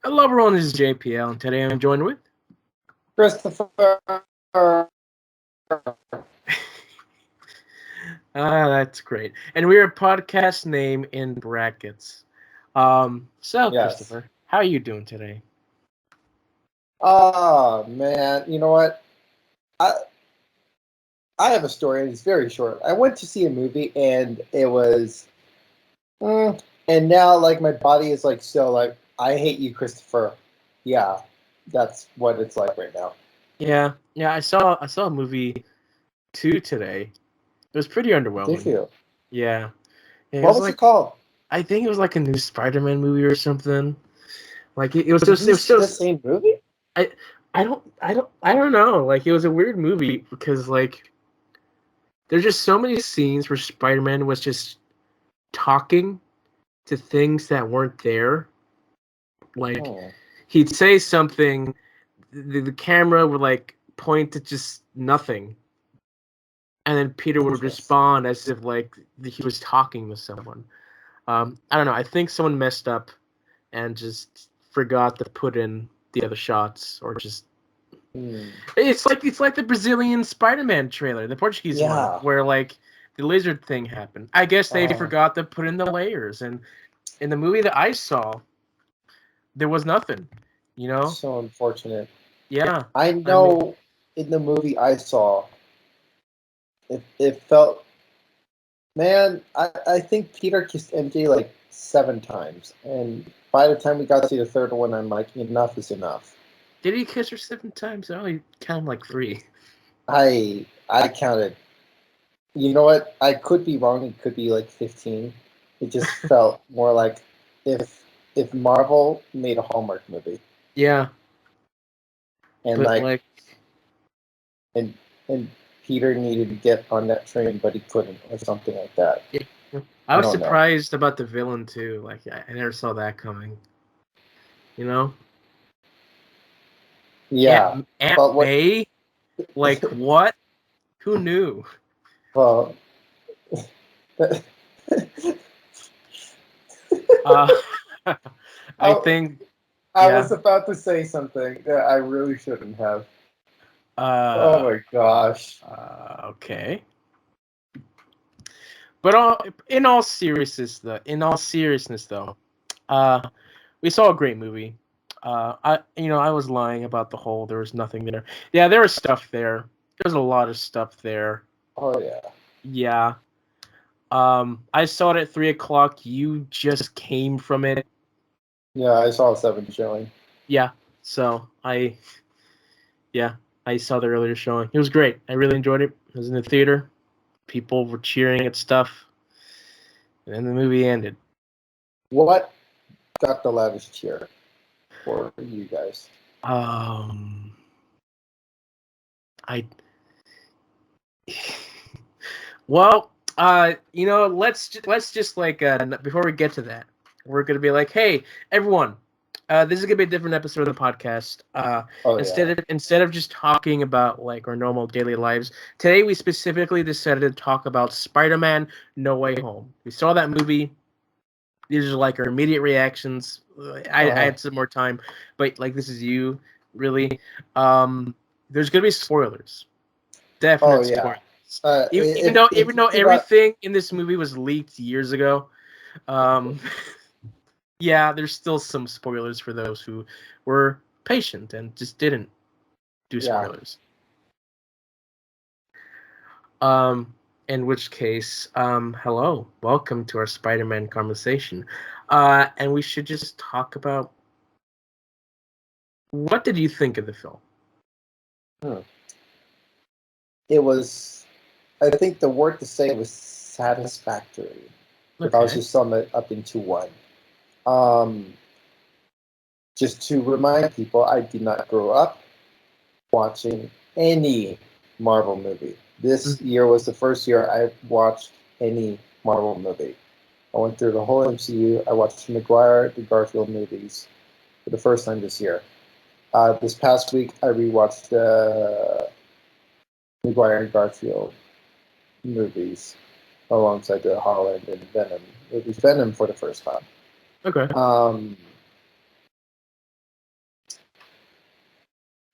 Hello everyone, this is JPL, and today I'm joined with... Christopher. That's great. And we're a podcast name in brackets. Yes. Christopher, how are you doing today? Oh man, you know what? I I have a story, and it's very short. I went to see a movie, and it was, and now like my body is like so like I hate you, Christopher. Yeah, that's what it's like right now. Yeah, I saw a movie 2 today. It was pretty Did underwhelming. you? Yeah. It What was was it like, called? I think it was like a new Spider-Man movie or something. Like it was Did just we it was see the just same movie? I I don't know. Like it was a weird movie because like there's just so many scenes where Spider-Man was just talking to things that weren't there. Like Oh, he'd say something, the camera would like point to just nothing, and then Peter would interesting. respond as if like he was talking with someone. I don't know. I think someone messed up and just forgot to put in the other shots, or just Hmm. it's like the Brazilian Spider-Man trailer, the Portuguese one, Yeah. where like the lizard thing happened. I guess they Uh, forgot to put in the layers, and in the movie that I saw, there was nothing. You know? so unfortunate. Yeah. I I mean, know in the movie I saw, it felt. Man, I think Peter kissed MJ like 7 times, and by the time we got to the third one, I'm like, enough is enough. did he kiss her 7 times? I only count like three. I counted. You know what? I could be wrong. It could be like 15. It just felt more like if if Marvel made a Hallmark movie Yeah, and but like like, and and Peter needed to get on that train, but he couldn't, or something like that. yeah. I I was don't know. surprised about the villain too. Like, I never saw that coming. You know, Yeah, Aunt but what? May. Like, what? Who knew? Well, Uh, I I, think, I yeah. was about to say something that I really shouldn't have. Oh Uh, my gosh. okay. But in all seriousness though, uh, we saw a great movie. I was lying about the whole there was nothing there. Yeah, there was stuff there. There's a lot of stuff there. Oh yeah. Yeah. I saw it at 3 o'clock. You just came from it. Yeah, I saw 7 showing. Yeah. So yeah, I saw the earlier showing. It was great. I really enjoyed it. I was in the theater. People were cheering at stuff, and then the movie ended. What got the loudest cheer for you guys? Um, I Well, let's just like before we get to that, we're gonna be like, hey, everyone, this is gonna be a different episode of the podcast. Oh Instead yeah. of instead of just talking about like our normal daily lives, today we specifically decided to talk about Spider-Man: No Way Home. We saw that movie. These are like our immediate reactions. I Uh-huh. had some more time, but like this is you, really. Um, there's gonna be spoilers, Oh definite yeah. spoilers. Even If though if even though you got everything in this movie was leaked years ago, um, yeah, there's still some spoilers for those who were patient and just didn't do yeah. spoilers. Um, in which case, hello, welcome to our Spider-Man conversation. And we should just talk about what did you think of the film? Hmm. It was, I think the word to say was satisfactory. If I was Okay. to sum it up into one. Um just to remind people, I did not grow up watching any Marvel movie. This Mm. year was the first year I watched any Marvel movie. I went through the whole MCU. I watched the Garfield movies for the first time this year. This past week, I rewatched the Maguire and Garfield movies alongside the Holland and Venom movies. Venom for the first time. Okay. Um,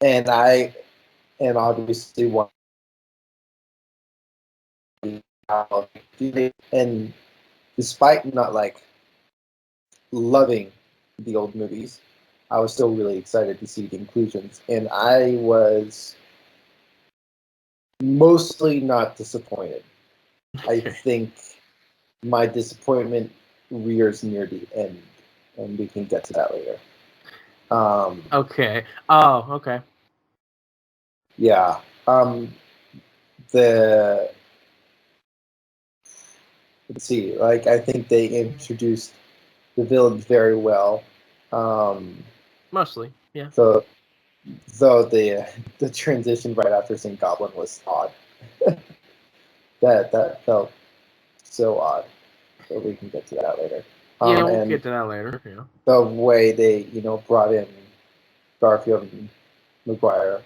and obviously want and despite not like loving the old movies, I was still really excited to see the inclusions, and I was mostly not disappointed. I think my disappointment rears near the end, and we can get to that later. Okay. Oh, okay. Yeah. The Let's see. Like I think they introduced the villains very well. Um, Mostly, yeah. so though the transition right after Saint Goblin was odd. That felt so odd. But we can get to that later. Yeah, we'll And get to that later. Yeah. the way they brought in Garfield and McGuire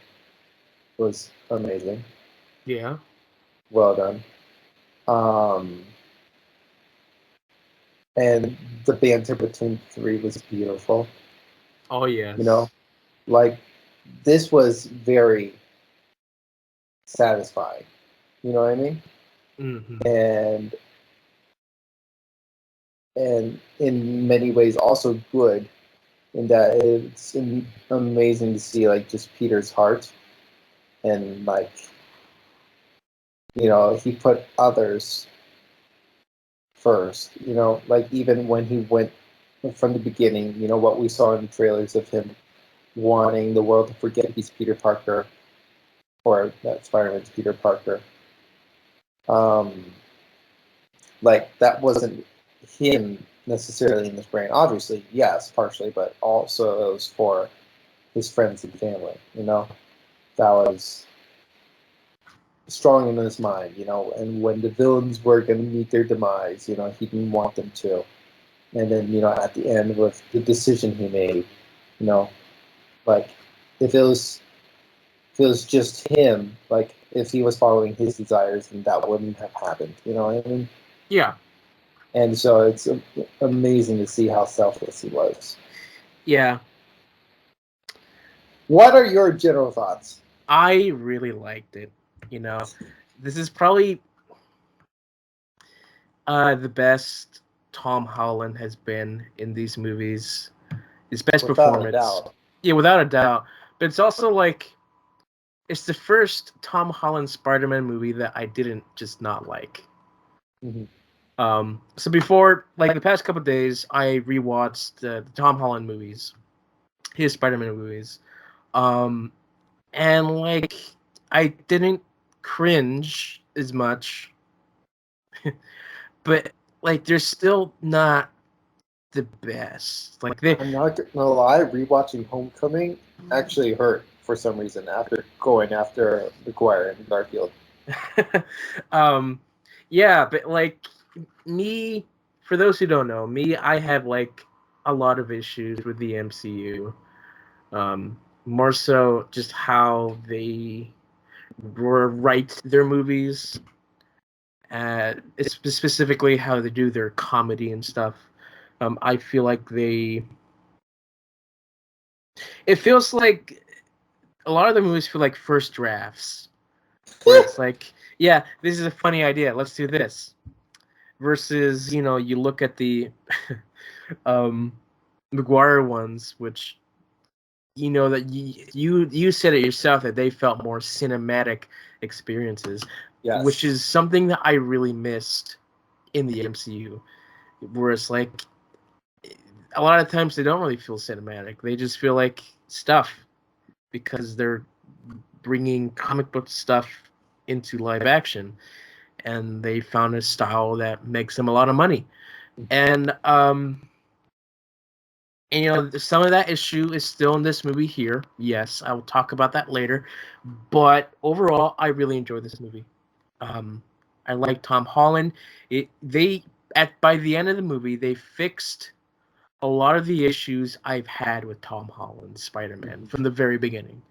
was amazing. Yeah. Well done. Um, and the banter between three was beautiful. Oh You know, yes. like this was very satisfying. You know what I mean? Mm-hmm. And in many ways also good in that it's amazing to see like just Peter's heart and like he put others first. Like even when he went from the beginning, what we saw in the trailers of him wanting the world to forget he's Peter Parker or that Spider-Man's Peter Parker. Um, like that wasn't him necessarily in his brain. Obviously, yes, partially, but also it was for his friends and family. That was strong in his mind. And when the villains were going to meet their demise, he didn't want them to. And then at the end with the decision he made, you know, like if it was just him, like if he was following his desires, then that wouldn't have happened. You know what I mean? Yeah. And so it's amazing to see how selfless he was. Yeah. What are your general thoughts? I really liked it. This is probably the best Tom Holland has been in these movies. His best Without a performance. doubt. Yeah, without a doubt. But it's also like it's the first Tom Holland Spider-Man movie that I didn't just not like. Mm-hmm. So before, like the past couple of days, I rewatched the Tom Holland movies, his Spider-Man movies, um, and like I didn't cringe as much, but like they're still not the best. Like they, I'm not gonna lie, rewatching Homecoming actually hurt for some reason after going after McGuire and Garfield. um, yeah, but like me, for those who don't know, me, I have like a lot of issues with the MCU. More so just how they write their movies, it's specifically how they do their comedy and stuff. I feel like it feels like a lot of the movies feel like first drafts, where it's like, yeah, this is a funny idea, let's do this. Versus, you look at the um, McGuire ones, which that you said it yourself that they felt more cinematic experiences, which Yes. is something that I really missed in the MCU. Whereas like a lot of times they don't really feel cinematic; they just feel like stuff because they're bringing comic book stuff into live action, and they found a style that makes them a lot of money. And some of that issue is still in this movie here. Yes, I will talk about that later. But overall, I really enjoyed this movie. Um, I like Tom Holland. By the end of the movie, they fixed a lot of the issues I've had with Tom Holland's Spider-Man from the very beginning.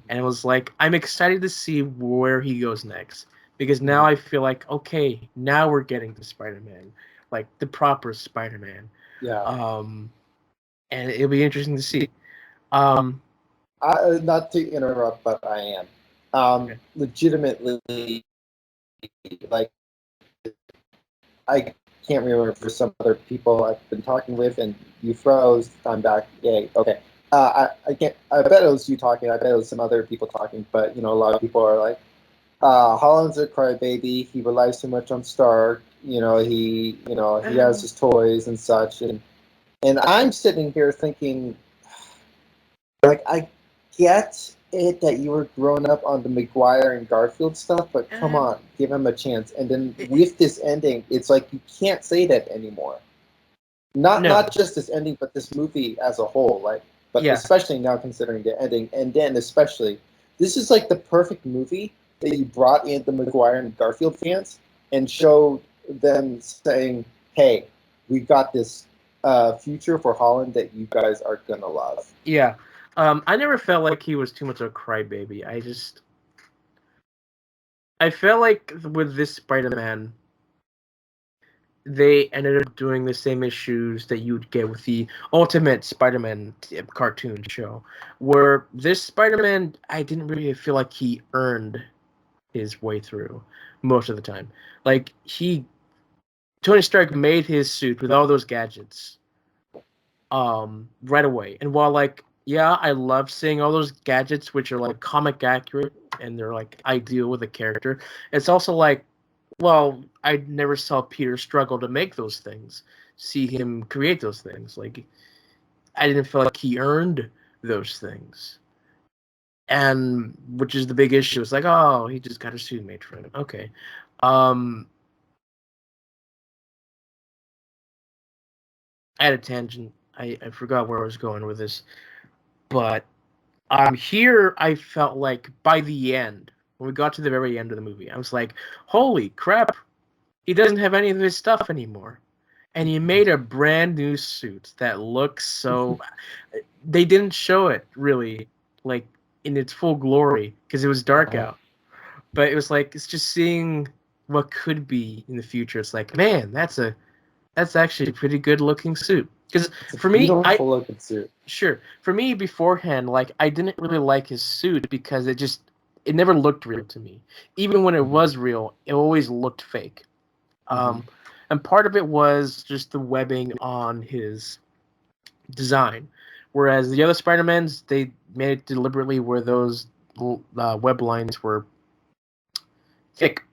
And it was like, I'm excited to see where he goes next. Because now I feel like, okay, now we're getting to Spider-Man. Like the proper Spider-Man. Yeah. Um, and it'll be interesting to see. Um, Not to interrupt, but I am. Okay. Legitimately, like, I can't remember for some other people I've been talking with, and you froze. I'm back. Yay. Okay. I can't. I bet it was you talking. I bet it was some other people talking. But a lot of people are like, Holland's a crybaby. He relies too much on Stark. He has his toys and such, and I'm sitting here thinking, like, I get it that you were growing up on the McGuire and Garfield stuff, but come Um, on, give him a chance. And then it, with this ending, it's like you can't say that anymore. Not no. just this ending, but this movie as a whole. Like, but Yeah. especially now considering the ending, and then especially, this is like the perfect movie that you brought in the McGuire and Garfield fans and showed them saying, "Hey, we got this future for Holland that you guys are gonna love." Yeah. I never felt like he was too much of a crybaby. I felt like with this Spider-Man, they ended up doing the same issues that you'd get with the Ultimate Spider-Man cartoon show, where this Spider-Man, I didn't really feel like he earned his way through most of the time. Like Tony Stark made his suit with all those gadgets, right away. And while like, yeah, I love seeing all those gadgets which are like comic accurate and they're like ideal with a character, it's also like, well, I never saw Peter struggle to make those things. See him create those things. Like I didn't feel like he earned those things. And which is the big issue. It's like, oh, he just got a suit made for him. Okay. Um I had a tangent. I forgot where I was going with this. But here I felt like by the end, when we got to the very end of the movie, I was like, holy crap, he doesn't have any of his stuff anymore. And he made a brand new suit that looks so. They didn't show it really, like in its full glory, because it was dark Uh-huh. out. But it was like it's just seeing what could be in the future. It's like, man, that's actually a pretty good looking suit. Because It's a for me, I beautiful looking suit. sure for me beforehand, like I didn't really like his suit because it never looked real to me. Even when it Mm-hmm. was real, it always looked fake. Mm-hmm. Um, and part of it was just the webbing on his design, whereas the other Spider-Mans, they made it deliberately where those web lines were thick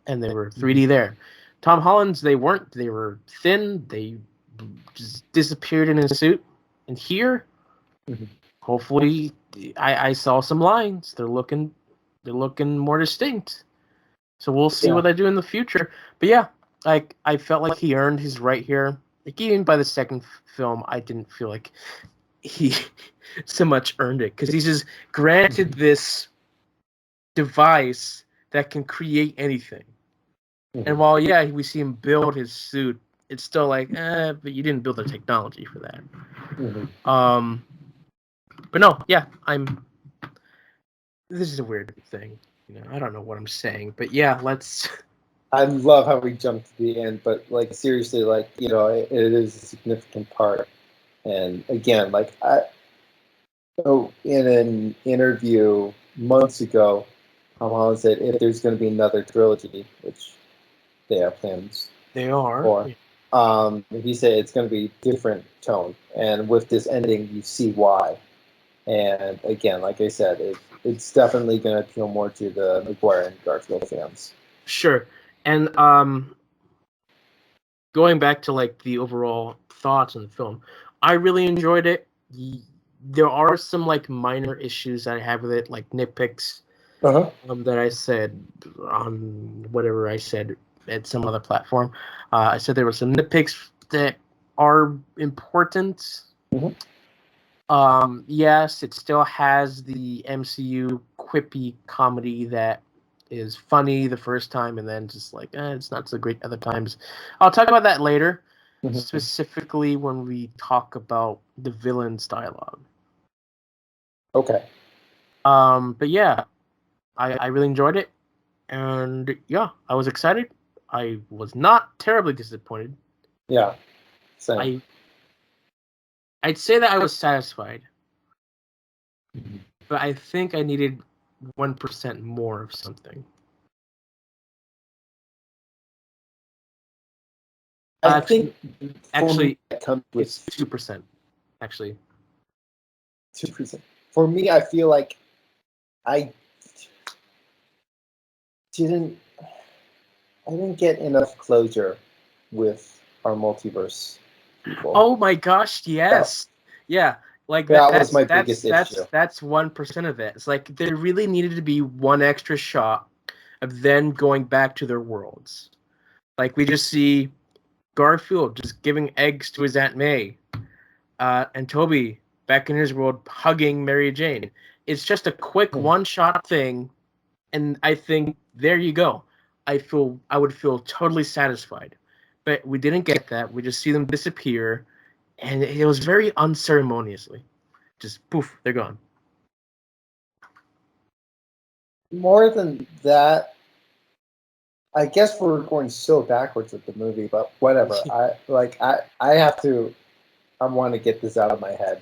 and they were Mm-hmm. 3D there. Tom Holland's, they weren't. They were thin. They just disappeared in his suit. And here, Mm-hmm. hopefully, I saw some lines. They're looking more distinct. So we'll see Yeah. what I do in the future. But yeah, like I felt like he earned his right here. Like even by the second film, I didn't feel like he so much earned it because he's just granted Mm-hmm. this device that can create anything. And Mm-hmm. while yeah, we see him build his suit, it's still like, but you didn't build the technology for that. Mm-hmm. Um, but no, yeah, I'm. This is a weird thing. I don't know what I'm saying, but yeah, let's. I love how we jumped to the end, but like seriously, like it is a significant part. And again, like in an interview months ago, Tom Holland said if there's going to be another trilogy, which they have plans They are. for, he said it's going to be different tone. And with this ending, you see why. And again, like I said, it's definitely going to appeal more to the McGuire and Garfield fans. Sure. And going back to like the overall thoughts on the film, I really enjoyed it. There are some like minor issues that I have with it, like nitpicks Uh-huh. that I said on whatever I said at some other platform. I said there were some nitpicks that are important. Hmm. Yes, it still has the MCU quippy comedy that is funny the first time and then just like it's not so great other times. I'll talk about that later, Hmm. specifically when we talk about the villain's dialogue. Okay. But yeah, I really enjoyed it, and yeah, I was excited. I was not terribly disappointed. Yeah. Same. I'd say that I was satisfied. but I think I needed 1% more of something. I think actually it comes it's with 2%. Actually, 2%. For me, I feel like I didn't get enough closure with our multiverse people. Oh my gosh, yes. Yeah. Like that was my biggest issue. That's 1% of it. It's like there really needed to be one extra shot of them going back to their worlds. Like we just see Garfield just giving eggs to his Aunt May, and Toby back in his world hugging Mary Jane. It's just a quick one-shot thing, and I think there you go. I would feel totally satisfied, but we didn't get that. We just see them disappear, and it was very unceremoniously, just poof, they're gone. More than that, I guess we're going so backwards with the movie, but whatever. I have to. I want to get this out of my head.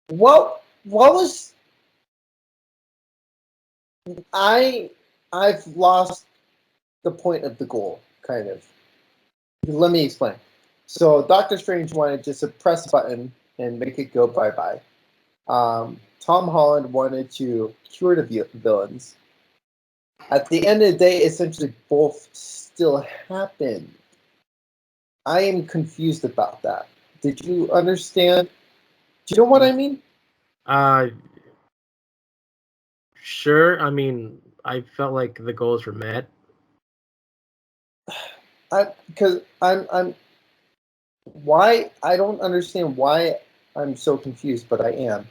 What was I've lost the point of the goal, kind of. Let me explain. So Doctor Strange wanted just to press a button and make it go bye-bye. Tom Holland wanted to cure the villains. At the end of the day, essentially both still happened. I am confused about that. Did you understand? Do you know what I mean? Sure. I mean, I felt like the goals were met. Because I'm why I don't understand why I'm so confused, but I am.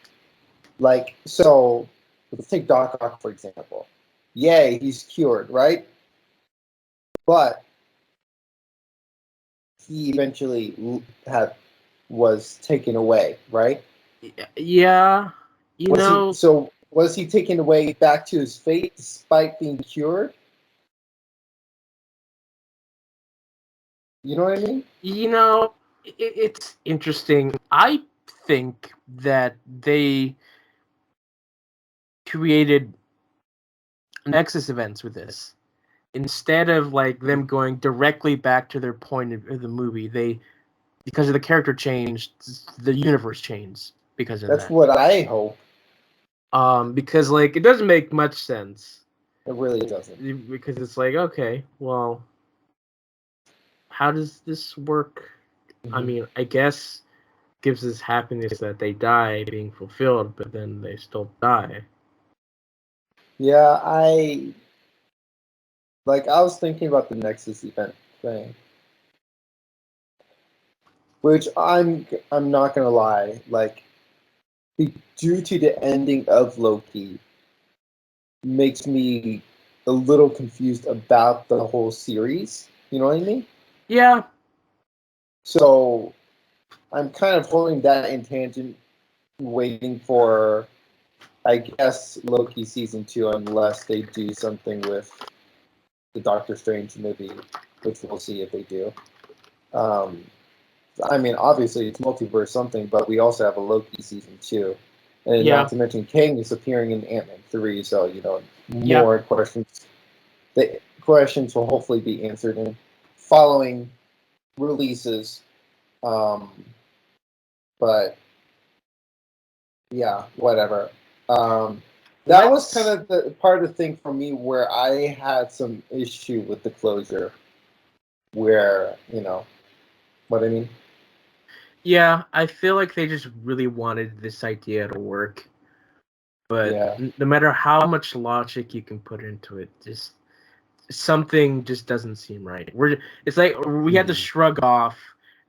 Like, so let's take Doc Ock for example. Yay, he's cured, right? But he eventually was taken away, right? Yeah, was he taken away back to his fate despite being cured? You know what I mean? It's interesting. I think that they created Nexus events with this. Instead of like them going directly back to their point of the movie, because of the character changed, the universe changed because of that. That's what I hope. Because like it doesn't make much sense. It really doesn't. Because it's like, okay, well, how does this work? Mm-hmm. I mean, I guess gives us happiness that they die being fulfilled, but then they still die. Yeah, I was thinking about the Nexus event thing, which I'm not gonna lie, like due to the ending of Loki, makes me a little confused about the whole series. You know what I mean? Yeah. So I'm kind of holding that in tangent, waiting for, I guess, Loki season 2, unless they do something with the Doctor Strange movie, which we'll see if they do. I mean, obviously it's multiverse something, but we also have a Loki season 2, and not to mention Kang is appearing in Ant-Man 3, so more questions. The questions will hopefully be answered in following releases. But yeah, whatever. That was kind of the part of the thing for me where I had some issue with the closure. Where, what I mean? Yeah, I feel like they just really wanted this idea to work. But no matter how much logic you can put into it, just something just doesn't seem right. It's like we had to shrug off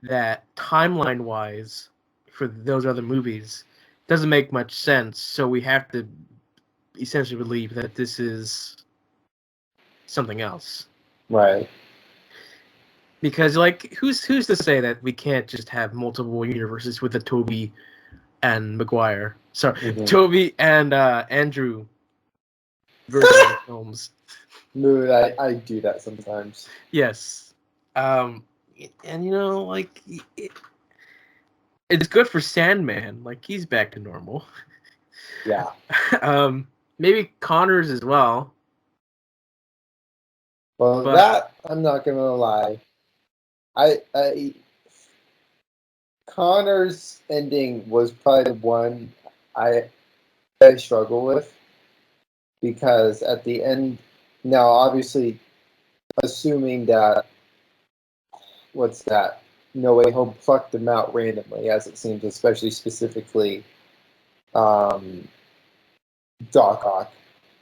that timeline-wise for those other movies doesn't make much sense. So we have to essentially believe that this is something else, right? Because like, who's to say that we can't just have multiple universes with the Toby and Maguire? Sorry, Toby and Andrew version of the films. No, I do that sometimes. Yes, and like it's good for Sandman. Like, he's back to normal. Yeah. Maybe Connors as well. Well, But that I'm not gonna lie. I Connor's ending was probably the one I I struggle with because at the end, now obviously assuming that what's that? No Way Home plucked them out randomly, as it seems, especially specifically um, Doc Ock.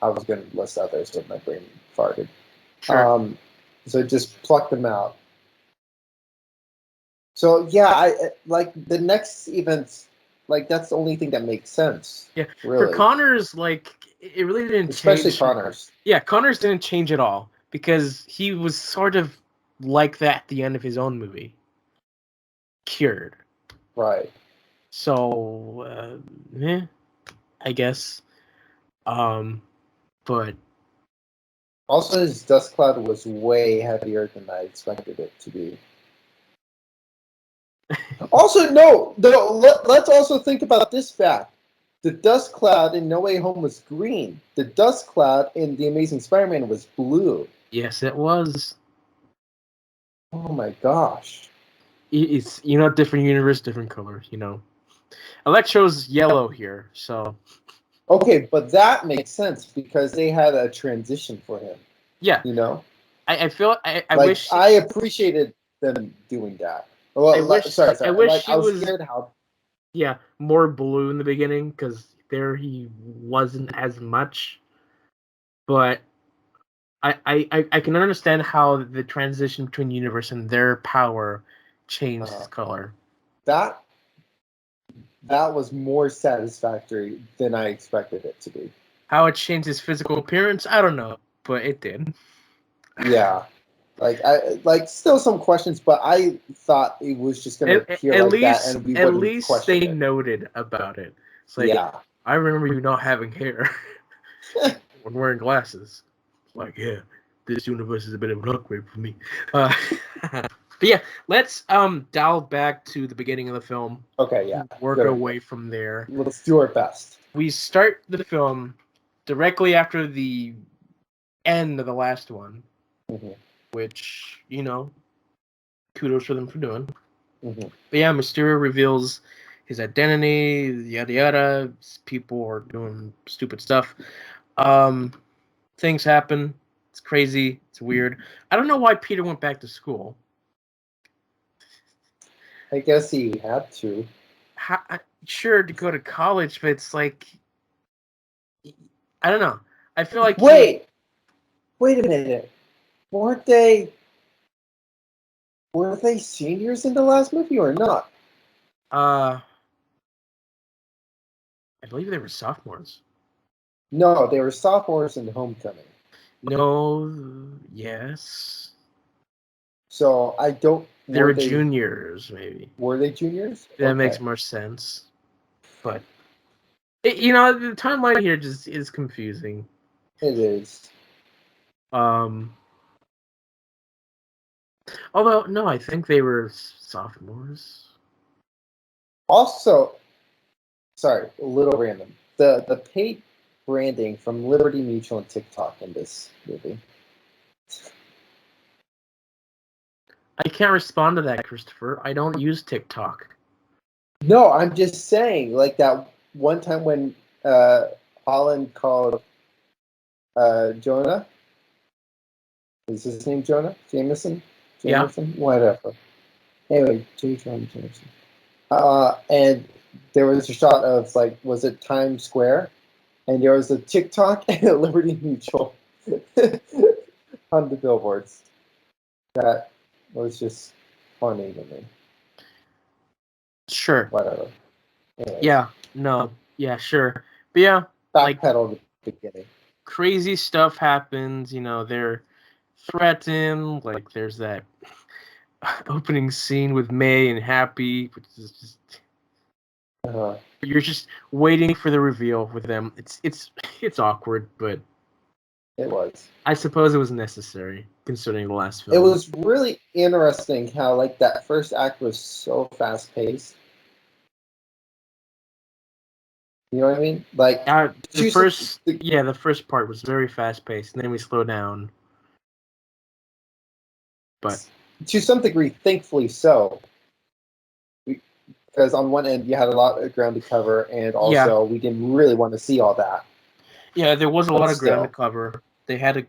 I was going to list others, but my brain farted. sure. So just plucked them out. So yeah, I like the next events. Like that's the only thing that makes sense. Yeah. For Really, Connors, like, it really didn't especially change. Connors. Yeah, Connors didn't change at all because he was sort of like that at the end of his own movie, Cured. Right. So, I guess. But Also, his dust cloud was way heavier than I expected it to be. Also, no. Let's also think about this fact: the dust cloud in No Way Home was green. The dust cloud in The Amazing Spider-Man was blue. yes, it was. Oh my gosh. It's, different universe, different colors. Electro's yellow here, so Okay, but that makes sense because they had a transition for him. yeah. You know, I feel I like wish I appreciated them doing that. Well, sorry. I wish Like he I was was, scared how. more blue in the beginning because there he wasn't as much. But I can understand how the transition between universe and their power changed his Uh, color. that that was more satisfactory than I expected it to be. How it changed his physical appearance, I don't know, but it did. Yeah, like I like still some questions, but I thought it was just gonna At, appear at like that, least and we at wouldn't least question they it. noted about it. It's like, Yeah, I remember you not having hair when wearing glasses. Like, yeah, this universe is a bit of an upgrade for me. But yeah, let's dial back to the beginning of the film. okay, yeah, Work good our idea. way from there. Let's do our best. We start the film directly after the end of the last one, Hmm. which, kudos for them for doing. Hmm. But yeah, Mysterio reveals his identity, yada yada. People are doing stupid stuff. Um, Things happen. It's crazy. It's weird. I don't know why Peter went back to school. I guess he had to. Sure, to go to college, but it's like, I don't know. I feel like Wait a minute. Weren't they were they seniors in the last movie or not? I believe they were sophomores. No, they were sophomores in Homecoming. No, yes. So I don't. They were juniors, maybe. Were they juniors? That Okay, makes more sense. But the timeline here just is confusing. it is. Um, Although no, I think they were sophomores. Also, sorry, a little random. The paid branding from Liberty Mutual and TikTok in this movie. I can't respond to that, Christopher. I don't use TikTok. No, I'm just saying, like that one time when Holland called Jonah. Is his name Jonah? Jameson? Yeah. Jameson? Whatever. Anyway, J. Jonah Jameson. And there was a shot of like, was it Times Square? And there was a TikTok and a Liberty Mutual on the billboards. That was just funny to me. Sure. Whatever. Anyways, Yeah. No. Yeah. Sure. But yeah, like, backpedal at the beginning. crazy stuff happens. They're threatened. Like, there's that opening scene with May and Happy, which is just, Uh-huh. you're just waiting for the reveal with them. It's awkward, but It was. I suppose it was necessary considering the last It film. was really interesting how like that first act was so fast paced, You know what I mean? Like The first part was very fast paced, and then we slow down. But to some degree, thankfully so, because on one end you had a lot of ground to cover, and also we didn't really want to see all that. Yeah, there was a lot of ground to cover. They had to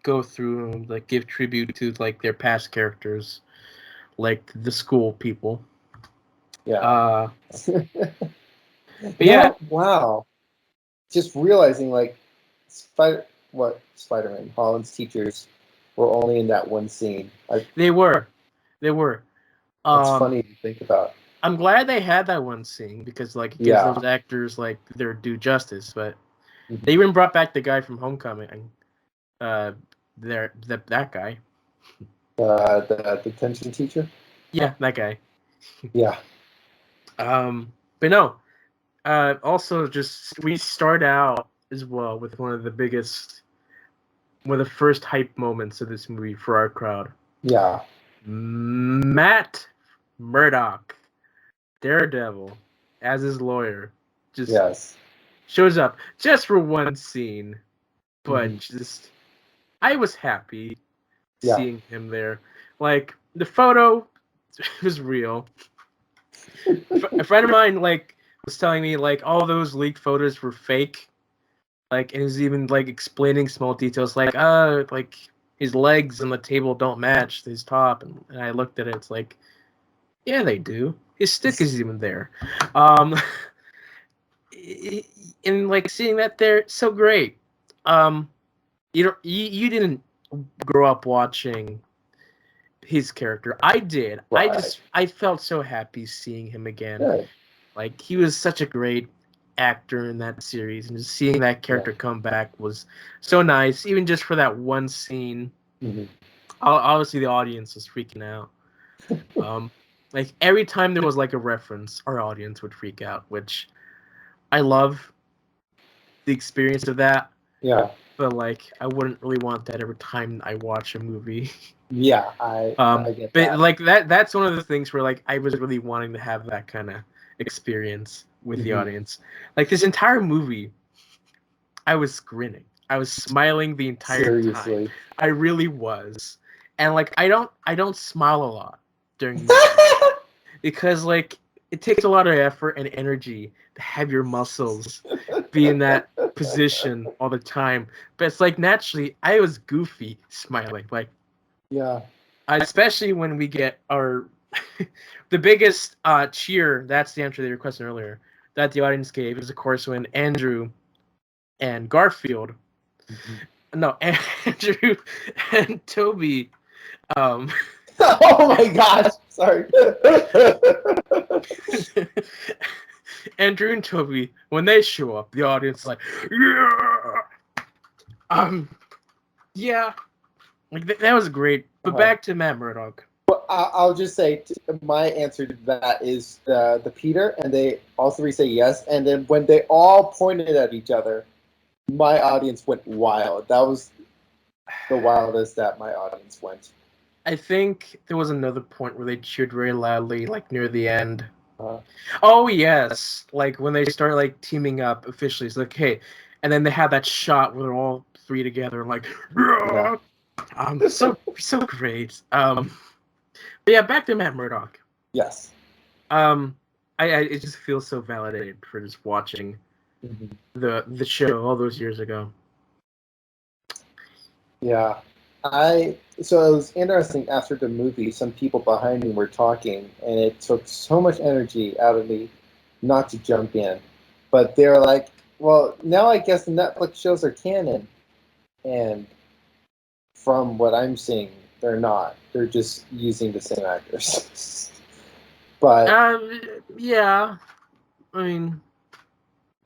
go through and like give tribute to like their past characters, like the school people. Yeah. Yeah. Wow. Just realizing like Spider-Man, Holland's teachers were only in that one scene. They were. It's funny to think about. I'm glad they had that one scene because like it gives those actors like their due justice. But they even brought back the guy from Homecoming. That guy. The detention teacher. Yeah, that guy. Yeah. But no. Also, just we start out as well with one of the first hype moments of this movie for our crowd. Yeah. Matt Murdock, Daredevil, as his lawyer, just shows up just for one scene, but just I was happy seeing him there. Like the photo was real. A friend of mine like was telling me like all those leaked photos were fake. Like, and he's even like explaining small details, like like his legs on the table don't match his top, and I looked at it. It's like, yeah, they do. His stick is even there, and like seeing that there, so great. You didn't grow up watching his character. I did. Right. I felt so happy seeing him again. Good. Like he was such a great actor in that series, and just seeing that character come back was so nice. Even just for that one scene, obviously the audience was freaking out. Like every time there was like a reference, our audience would freak out, which I love the experience of that. Yeah. But like, I wouldn't really want that every time I watch a movie. Yeah, I get but that. like that's one of the things where like I was really wanting to have that kind of experience with the audience. Like this entire movie, I was grinning. I was smiling the entire time. I really was. And like I don't smile a lot during movies because like it takes a lot of effort and energy to have your muscles be in that position all the time. But it's like naturally I was goofy smiling. Like especially when we get our the biggest cheer, that's the answer they requested earlier, that the audience gave is of course when Andrew and Garfield no, Andrew and Toby oh my gosh, sorry. Andrew and Toby, when they show up, the audience is like, yeah, like that was great. But back to Matt Murdock. Well, I'll just say my answer to that is the Peter, and they all three say yes. And then when they all pointed at each other, my audience went wild. That was the wildest that my audience went. I think there was another point where they cheered very loudly, like near the end. Oh yes, like when they start like teaming up officially. It's like, hey, and then they have that shot where they're all three together, like, so great. But yeah, back to Matt Murdock. Yes. I just feel so validated for just watching the show all those years ago. Yeah. So it was interesting after the movie, some people behind me were talking, and it took so much energy out of me not to jump in. But they're like, well, now I guess the Netflix shows are canon. And from what I'm seeing, they're not. They're just using the same actors. But yeah, I mean,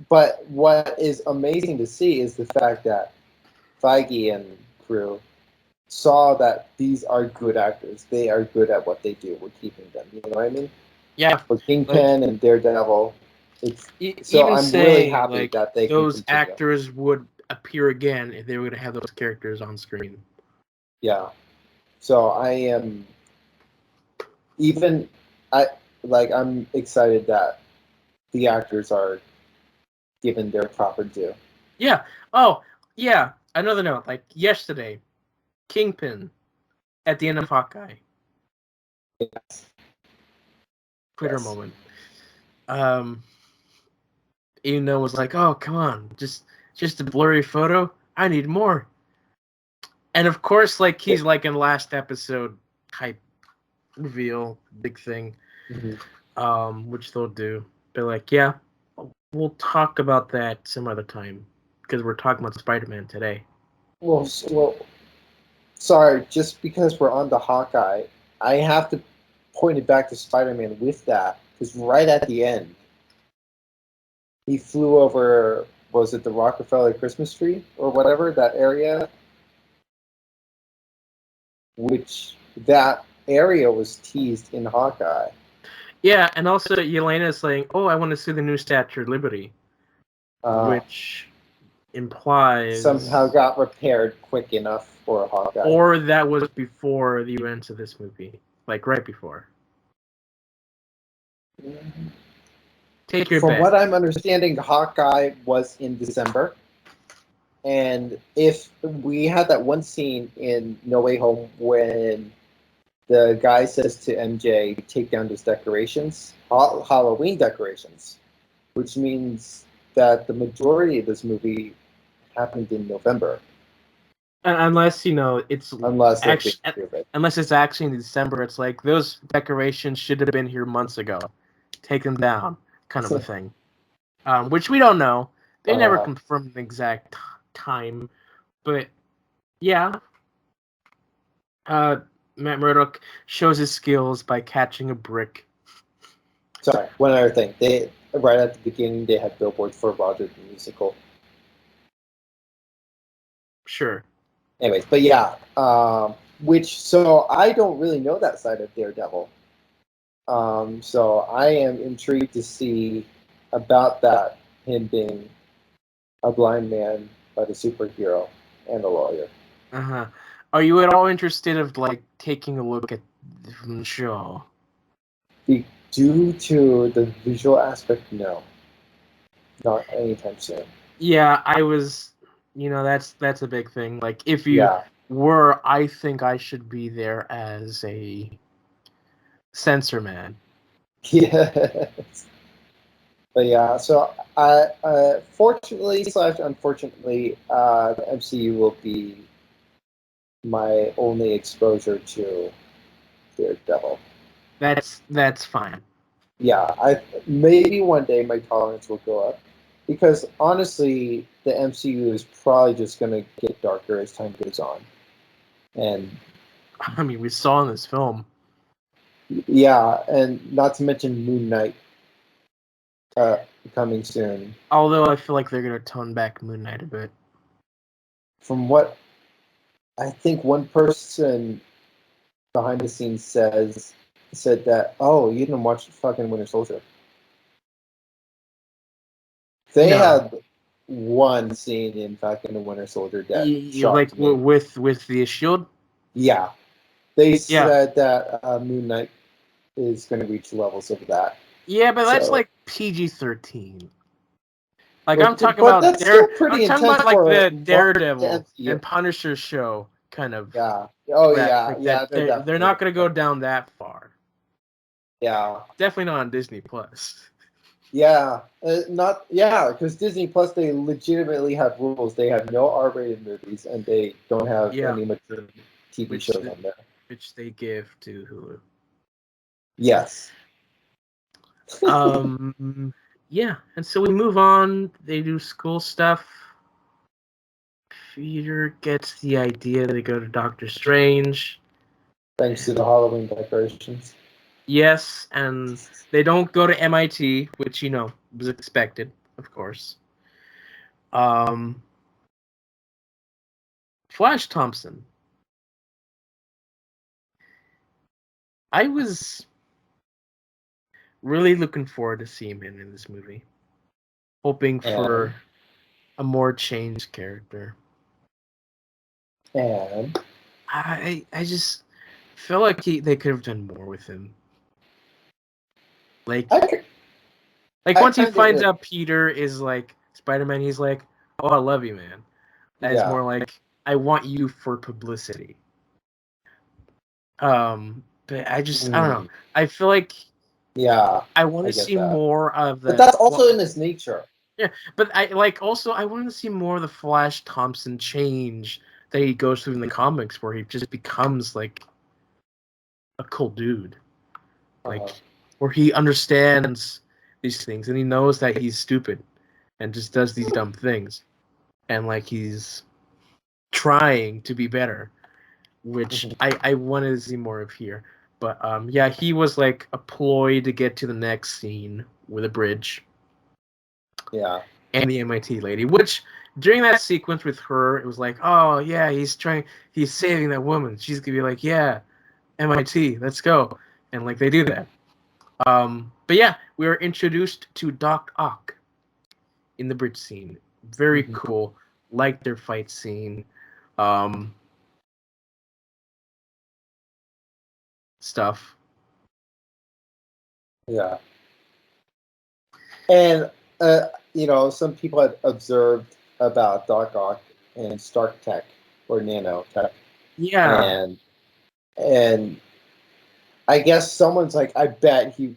but what is amazing to see is the fact that Feige and crew saw that these are good actors. They are good at what they do. We're keeping them. You know what I mean? Yeah. For Kingpin and Daredevil, so I'm really happy like, that they those actors would appear again if they were going to have those characters on screen. Yeah. So I am I'm excited that the actors are given their proper due. Yeah. Oh, yeah. Another note. Like yesterday, Kingpin at the end of Hawkeye. Yes. Twitter moment. Even though it was like, oh, come on, just a blurry photo. I need more. And of course, like he's like in last episode type reveal, big thing, which they'll do. But like, yeah, we'll talk about that some other time because we're talking about Spider-Man today. Well, sorry, just because we're on the Hawkeye, I have to point it back to Spider-Man with that, because right at the end, he flew over, was it the Rockefeller Christmas tree or whatever, that area? Which that area was teased in Hawkeye. Yeah, and also Yelena's saying, oh, I want to see the new Statue of Liberty, which implies somehow got repaired quick enough for a Hawkeye. Or that was before the events of this movie, like right before. Take your From bet. what I'm understanding, Hawkeye was in December. And if we had that one scene in No Way Home when the guy says to MJ, take down those decorations, Halloween decorations, which means that the majority of this movie happened in November. Unless it's unless it's actually in December, it's like those decorations should have been here months ago. Take them down, kind of a thing. Which we don't know. They never confirmed the exact time, but yeah. Matt Murdock shows his skills by catching a brick. Sorry, one other thing. They right at the beginning they had billboards for Roger the Musical. Sure. Anyways, but yeah, so I don't really know that side of Daredevil. So I am intrigued to see about that, him being a blind man but a superhero and a lawyer. Uh-huh. Are you at all interested of like taking a look at the show? Due to the visual aspect, no. Not anytime soon. Yeah, I was that's a big thing. Like if you were, I think I should be there as a censor man. Yes. But yeah, so I fortunately / unfortunately, the MCU will be my only exposure to Daredevil. That's fine. Yeah, maybe one day my tolerance will go up, because honestly, the MCU is probably just gonna get darker as time goes on. And I mean, we saw in this film. Yeah, and not to mention Moon Knight coming soon. Although I feel like they're gonna tone back Moon Knight a bit. From what I think, one person behind the scenes said that, oh, you didn't watch fucking Winter Soldier. They had one scene in fucking the Winter Soldier that shocked me. with the Shield. Yeah, they said that Moon Knight is going to reach levels of that. Yeah, but that's like PG-13. Like I'm talking about that's still pretty intense. I'm talking about like the Daredevil and Punisher show kind of. Yeah. Oh yeah. Like yeah. They're not going to go down that far. Yeah. Definitely not on Disney Plus. Yeah. Because Disney Plus, they legitimately have rules. They have no R-rated movies, and they don't have any mature TV shows on there, which they give to Hulu. Yes. Yeah, and so we move on. They do school stuff. Peter gets the idea to go to Doctor Strange. Thanks to the Halloween decorations. Yes, and they don't go to MIT, which, was expected, of course. Flash Thompson. I was really looking forward to seeing him in this movie. Hoping for a more changed character. And I just feel like they could have done more with him. Like once he finds out Peter is like Spider-Man, he's like, "Oh, I love you, man." And it's Yeah. more like, "I want you for publicity." But I don't know. I feel like Yeah. I want I to get see that. more of But that. that's also in his nature. Yeah, but I wanted to see more of the Flash Thompson change that he goes through in the comics, where he just becomes like a cool dude, like where he understands these things and he knows that he's stupid and just does these dumb things, and like he's trying to be better, which I wanted to see more of here. But yeah, he was like a ploy to get to the next scene with a bridge. Yeah. And the MIT lady, which during that sequence with her, it was like, oh yeah, he's saving that woman. She's gonna be like, yeah, MIT, let's go, and like they do that. But yeah, we are introduced to Doc Ock in the bridge scene. Very cool. Like their fight scene. Stuff. Yeah. And some people had observed about Doc Ock and Stark Tech or Nanotech, Yeah. and I guess someone's like, I bet he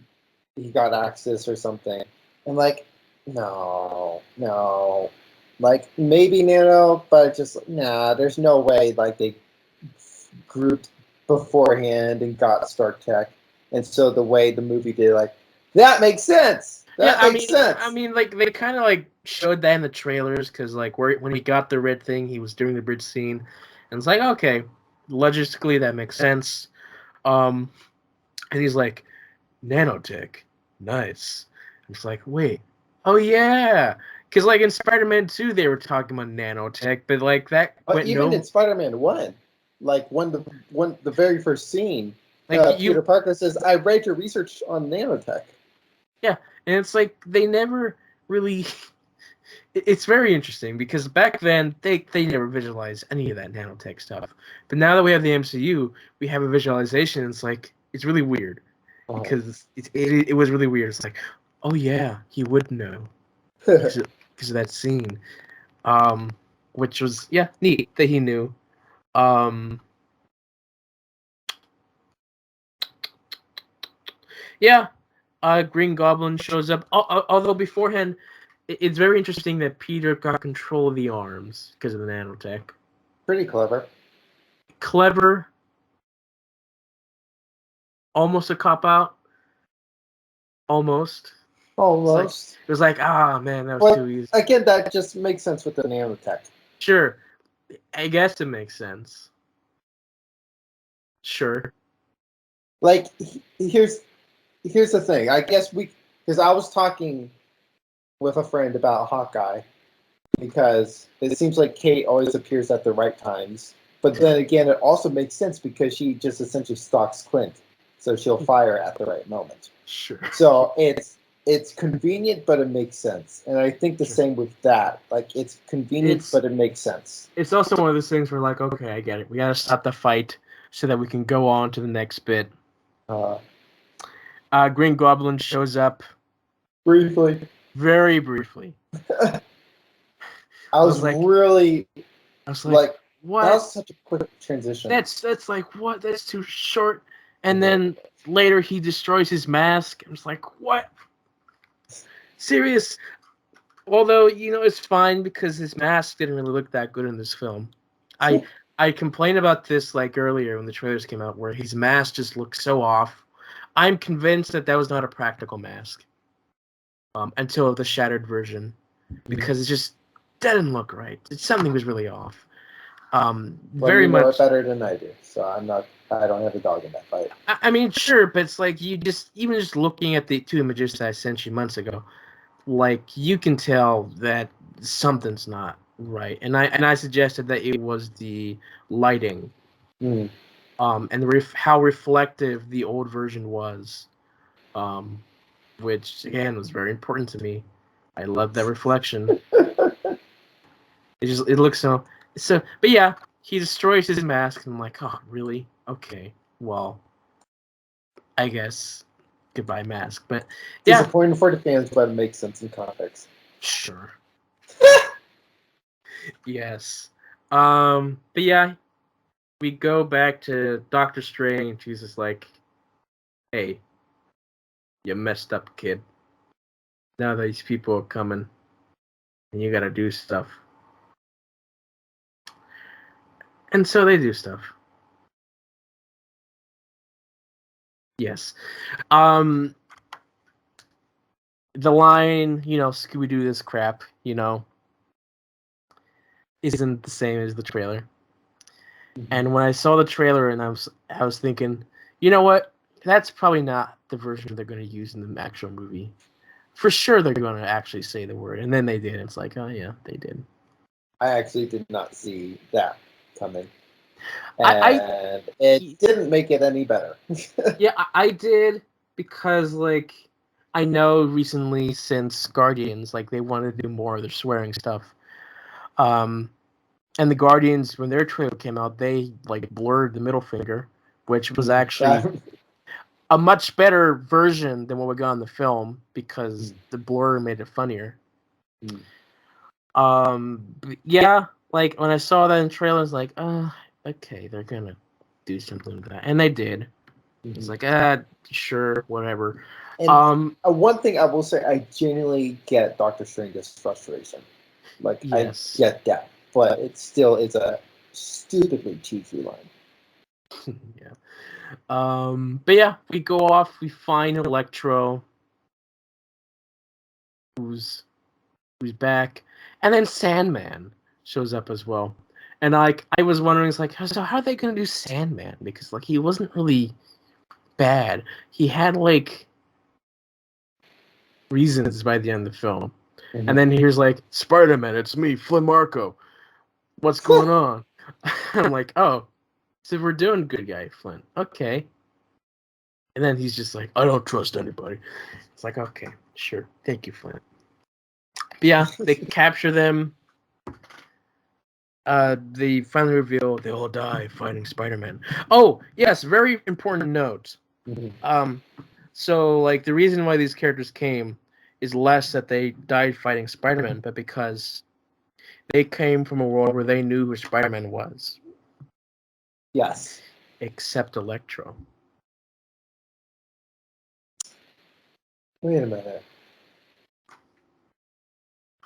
got access or something, and like, no, like maybe Nano, but just nah. There's no way like they grouped beforehand and got Stark Tech, and so the way the movie did, like, that makes sense. Yeah, That makes sense. like they kind of like showed that in the trailers because like when he got the red thing, he was doing the bridge scene, and it's like okay, logistically that makes sense. And he's like, nanotech, nice. I'm just like, wait, oh yeah, because like in Spider-Man 2 they were talking about nanotech, but like that But went even in no, Spider-Man 1, like when the very first scene, like Peter Parker says, "I read your research on nanotech." yeah, and it's like they never really. It's very interesting because back then they never visualized any of that nanotech stuff, but now that we have the MCU, we have a visualization. It's like it's really weird because it was really weird. It's like, oh yeah, he would know because of that scene, which was neat that he knew. Yeah, Green Goblin shows up. Although beforehand, it's very interesting that Peter got control of the arms because of the nanotech. Pretty clever. Clever. Almost a cop out. Almost. Almost. It was like, man, that was too easy. Again, that just makes sense with the nanotech. Sure. I guess it makes sense. Sure. Like, here's the thing. I guess because I was talking with a friend about Hawkeye, because it seems like Kate always appears at the right times. But then again, it also makes sense because she just essentially stalks Clint, so she'll fire at the right moment. Sure. So it's convenient, but it makes sense. And I think the same with that. Like, it's convenient, but it makes sense. It's also one of those things where, like, okay, I get it. We gotta stop the fight so that we can go on to the next bit. Green Goblin shows up. Briefly. Very briefly. I was like, what? That was such a quick transition. That's like, what? That's too short. And then later he destroys his mask. I'm just like, what? Serious? Although, it's fine because his mask didn't really look that good in this film. I complained about this like earlier when the trailers came out, where his mask just looked so off. I'm convinced that was not a practical mask until the shattered version, because it just didn't look right. Something was really off. Very you know much it better than I do, so I don't have a dog in that fight. I mean, sure, but it's like even just looking at the 2 images that I sent you months ago, like you can tell that something's not right. And I suggested that it was the lighting, and how reflective the old version was, which again was very important to me. I love that reflection. It looks so. But yeah, he destroys his mask, and I'm like, oh, really? Okay, well, I guess goodbye mask. But yeah, disappointing for the fans, but it makes sense in context. Sure. Yes. But yeah, we go back to Doctor Strange. He's just like, hey, you messed up, kid. Now these people are coming, and you gotta do stuff. And so they do stuff. Yes. Um, the line, Scooby Doo this crap, isn't the same as the trailer. And when I saw the trailer, and I was thinking, you know what? That's probably not the version they're going to use in the actual movie. For sure, they're going to actually say the word, and then they did. It's like, oh yeah, they did. I actually did not see that coming, I and it didn't make it any better. Yeah, I did because I know recently since Guardians, they wanted to do more of their swearing stuff. And the Guardians, when their trailer came out, they blurred the middle finger, which was actually a much better version than what we got in the film because the blur made it funnier. Yeah, when I saw that in the trailer, I was like, okay, they're gonna do something with that, and they did. It's like, sure, whatever. And one thing I will say, I genuinely get Doctor Strange's frustration. Yes. I get that, but it still is a stupidly cheesy line. Yeah. But yeah, we go off. We find Electro, who's back, and then Sandman shows up as well. And I was wondering, it's like, so how are they gonna do Sandman? Because he wasn't really bad. He had reasons by the end of the film. And then here's Spider-Man, it's me, Flynn Marco. What's going on? I'm like, oh, so we're doing good guy, Flynn. Okay. And then he's just like, I don't trust anybody. It's like, okay, sure. Thank you, Flynn. But yeah, they capture them. They finally reveal they all die fighting Spider-Man. Oh, yes, very important note. So the reason why these characters came is less that they died fighting Spider-Man, but because they came from a world where they knew who Spider-Man was. Yes. Except Electro. Wait a minute.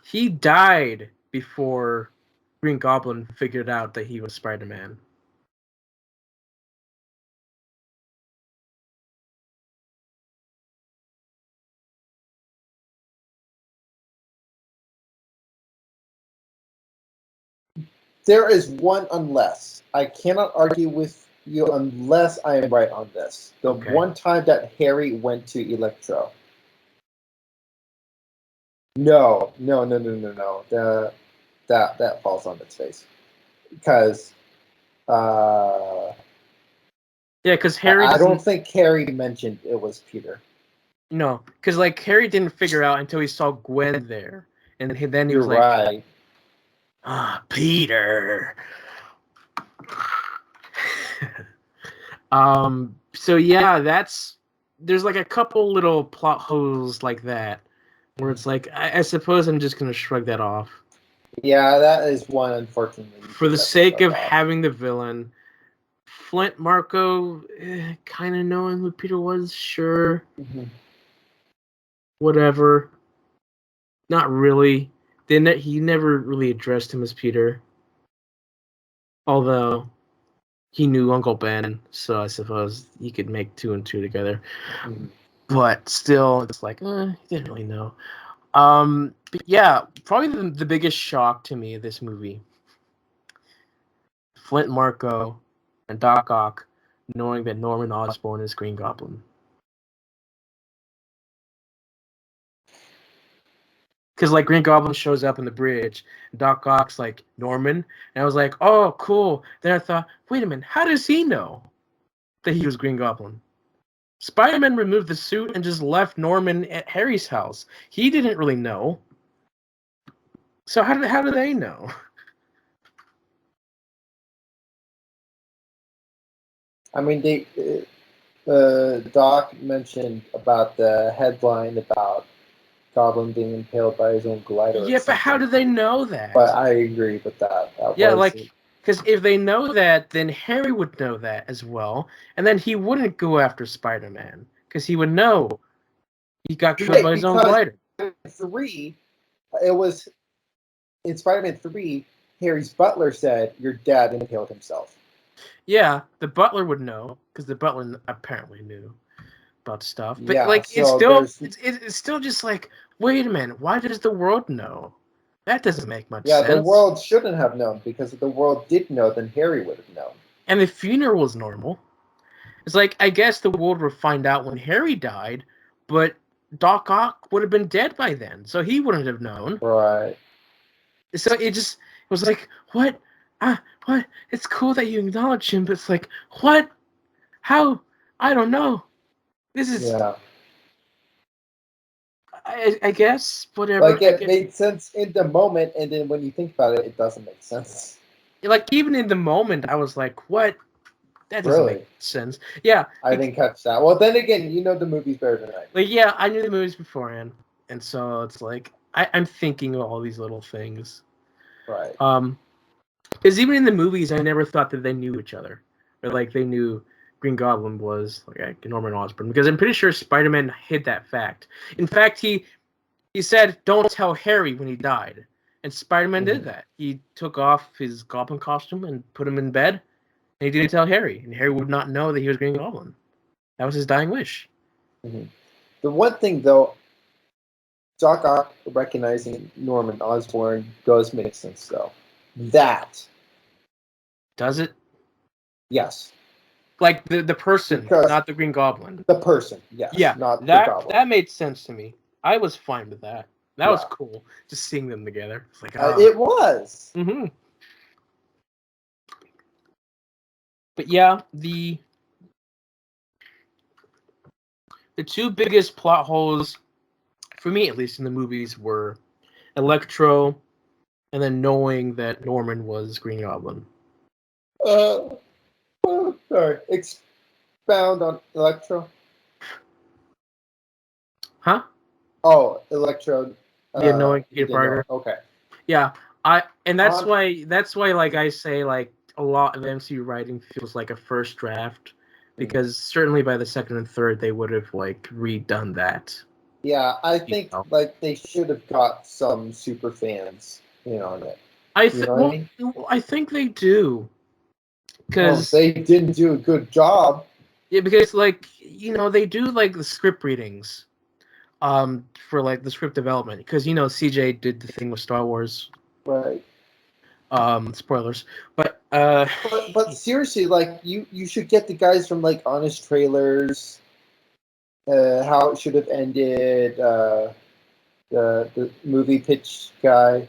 He died before Green Goblin figured out that he was Spider-Man. There is one unless. I cannot argue with you unless I am right on this. The one time that Harry went to Electro. No. That falls on its face. Because yeah, because Harry I don't think Harry mentioned it was Peter. No, because Harry didn't figure out until he saw Gwen there, and then he was like, right. Peter. So yeah, there's a couple little plot holes like that, where it's I suppose I'm just gonna shrug that off. Yeah, that is one, unfortunately. For the sake of having the villain, Flint Marco, kind of knowing who Peter was, sure. Whatever. Not really. He never really addressed him as Peter. Although he knew Uncle Ben, so I suppose he could make 2 and 2 together. But still, it's he didn't really know. But yeah, probably the biggest shock to me of this movie, Flint Marco and Doc Ock knowing that Norman Osborn is Green Goblin. Because Green Goblin shows up in the bridge, and Doc Ock's Norman, and I was like, oh, cool. Then I thought, wait a minute, how does he know that he was Green Goblin? Spider-Man removed the suit and just left Norman at Harry's house. He didn't really know. So how do they know? I mean, Doc mentioned about the headline about Goblin being impaled by his own glider. Yeah, but how do they know that? But I agree with that. Because if they know that, then Harry would know that as well, and then he wouldn't go after Spider-Man because he would know he got killed by his own glider. 3, it was in Spider-Man 3. Harry's butler said, "Your dad impaled himself." Yeah, the butler would know because the butler apparently knew about stuff. But Yeah, like, so it's still just like, wait a minute, why does the world know? That doesn't make much yeah, sense. the world shouldn't have known, because if the world did know, then Harry would have known. And the funeral was normal. It's like, I guess the world would find out when Harry died, but Doc Ock would have been dead by then, so he wouldn't have known. Right. So it was like, what? What? It's cool that you acknowledge him, but it's like, what? How? I don't know. This is... Yeah. I guess, whatever. Like, it made sense in the moment, and then when you think about it, it doesn't make sense. Like, even in the moment, I was like, what? That doesn't make sense. Yeah. I didn't catch that. Well, then again, you know the movies better than I do. Like, yeah, I knew the movies beforehand, and so it's like, I'm thinking of all these little things. Right. Because even in the movies, I never thought that they knew each other. Or, like, they knew Green Goblin was, like, Norman Osborn. Because I'm pretty sure Spider-Man hid that fact. In fact, he said, "Don't tell Harry," when he died. And Spider-Man did that. He took off his Goblin costume and put him in bed, and he didn't tell Harry. And Harry would not know that he was Green Goblin. That was his dying wish. The one thing, though, Doc Ock recognizing Norman Osborn does make sense, though. That. Does it? Yes. Like, the person, Because not the Green Goblin. The person, yes. Yeah, not the Goblin. That made sense to me. I was fine with that. That was cool. Just seeing them together. It's like, it was. Mm-hmm. But yeah, the two biggest plot holes, for me at least, in the movies were Electro, and then knowing that Norman was Green Goblin. Sorry. Expound on Electro. Huh? Oh, Electro. Yeah, knowing Peter Parker. Okay. Yeah, that's why, like I say, like, a lot of MCU writing feels like a first draft, because certainly by the second and third they would have, like, redone that. Yeah, I think like they should have got some super fans on it. I think they do, because they didn't do a good job. Yeah, because, like, they do, like, the script readings, for, like, the script development, because CJ did the thing with Star Wars. Right. Spoilers, but seriously, like, you should get the guys from, like, Honest Trailers, How It Should Have Ended, the movie pitch guy.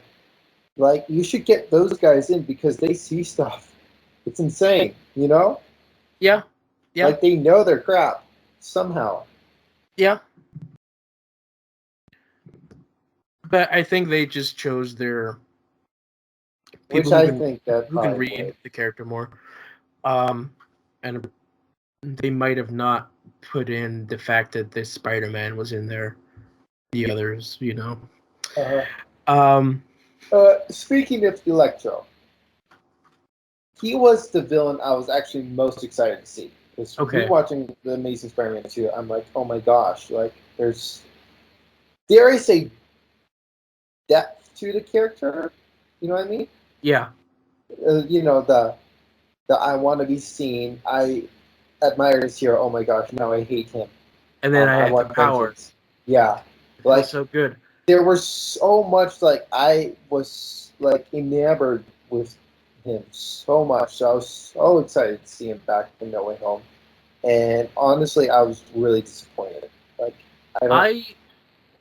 Like, you should get those guys in, because they see stuff. It's insane, Yeah. Like, they know their crap somehow. Yeah. But I think they just chose their people who can read the character more. And they might have not put in the fact that this Spider-Man was in there. The others, Speaking of Electro, he was the villain I was actually most excited to see. Because rewatching The Amazing Spider-Man 2, I'm like, oh my gosh, like, there's, dare I say, depth to the character. You know what I mean? Yeah. The I want to be seen. I admire his hero. Oh my gosh, now I hate him. And then I want power. Yeah, like, so good. There was so much, like, I was, like, enamored with him so much. So I was so excited to see him back in No Way Home. And honestly, I was really disappointed. Like,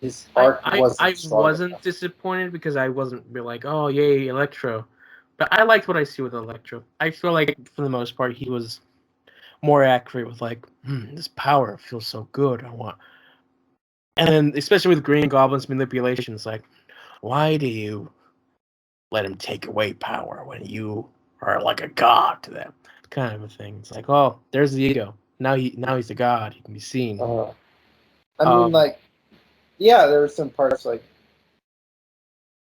his arc wasn't strong enough. Disappointed, because I wasn't really like, oh, yay, Electro. But I liked what I see with Electro. I feel like, for the most part, he was more accurate with, like, this power feels so good. And then, especially with Green Goblin's manipulations, like, why do you let him take away power when you are like a god to them? Kind of a thing. It's like, oh, there's the ego. Now he's a god. He can be seen. I mean, like, yeah, there were some parts like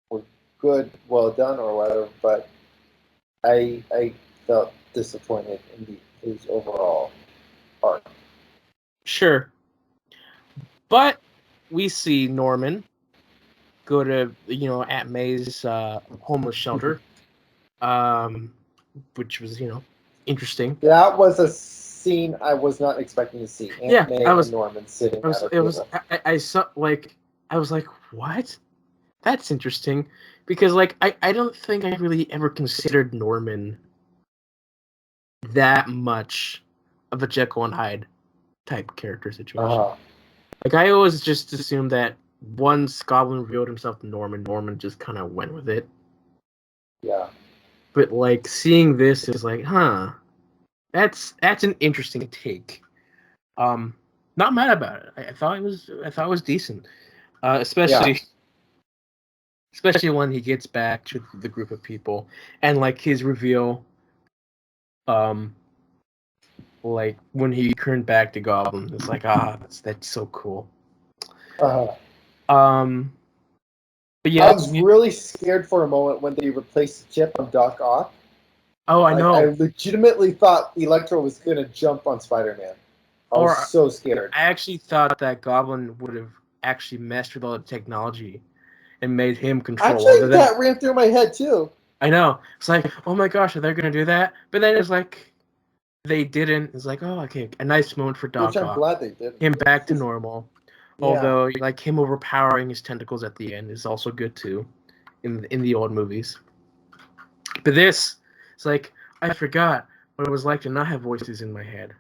were good, well done, or whatever, but I felt disappointed in his overall arc. Sure. But we see Norman go to, Aunt May's homeless shelter, which was, interesting. That was a scene I was not expecting to see. Aunt Yeah, May and Norman sitting at a table. I saw, like, I was like, what? That's interesting. Because, like, I don't think I really ever considered Norman that much of a Jekyll and Hyde type character situation. Uh-huh. Like, I always just assumed that once Goblin revealed himself to Norman just kind of went with it. Yeah. But, like, seeing this is like, huh, that's an interesting take. Not mad about it. I thought it was decent. Especially when he gets back to the group of people and, like, his reveal, like when he turned back to Goblin, it's like, that's so cool. Uh-huh. But yeah, I was really scared for a moment when they replaced the chip on Doc Ock. oh, I know. I legitimately thought Electro was gonna jump on Spider-Man. I was so scared. I actually thought that Goblin would have actually messed with all the technology and made him control all of them. That ran through my head too. I know. It's like, oh my gosh, are they going to do that? But then it's like, they didn't. It's like, oh, okay, a nice moment for Doc Which I'm Ock. glad they did. Him back to normal. Yeah. Although, like, him overpowering his tentacles at the end is also good too, in the old movies. But this, it's like, I forgot what it was like to not have voices in my head.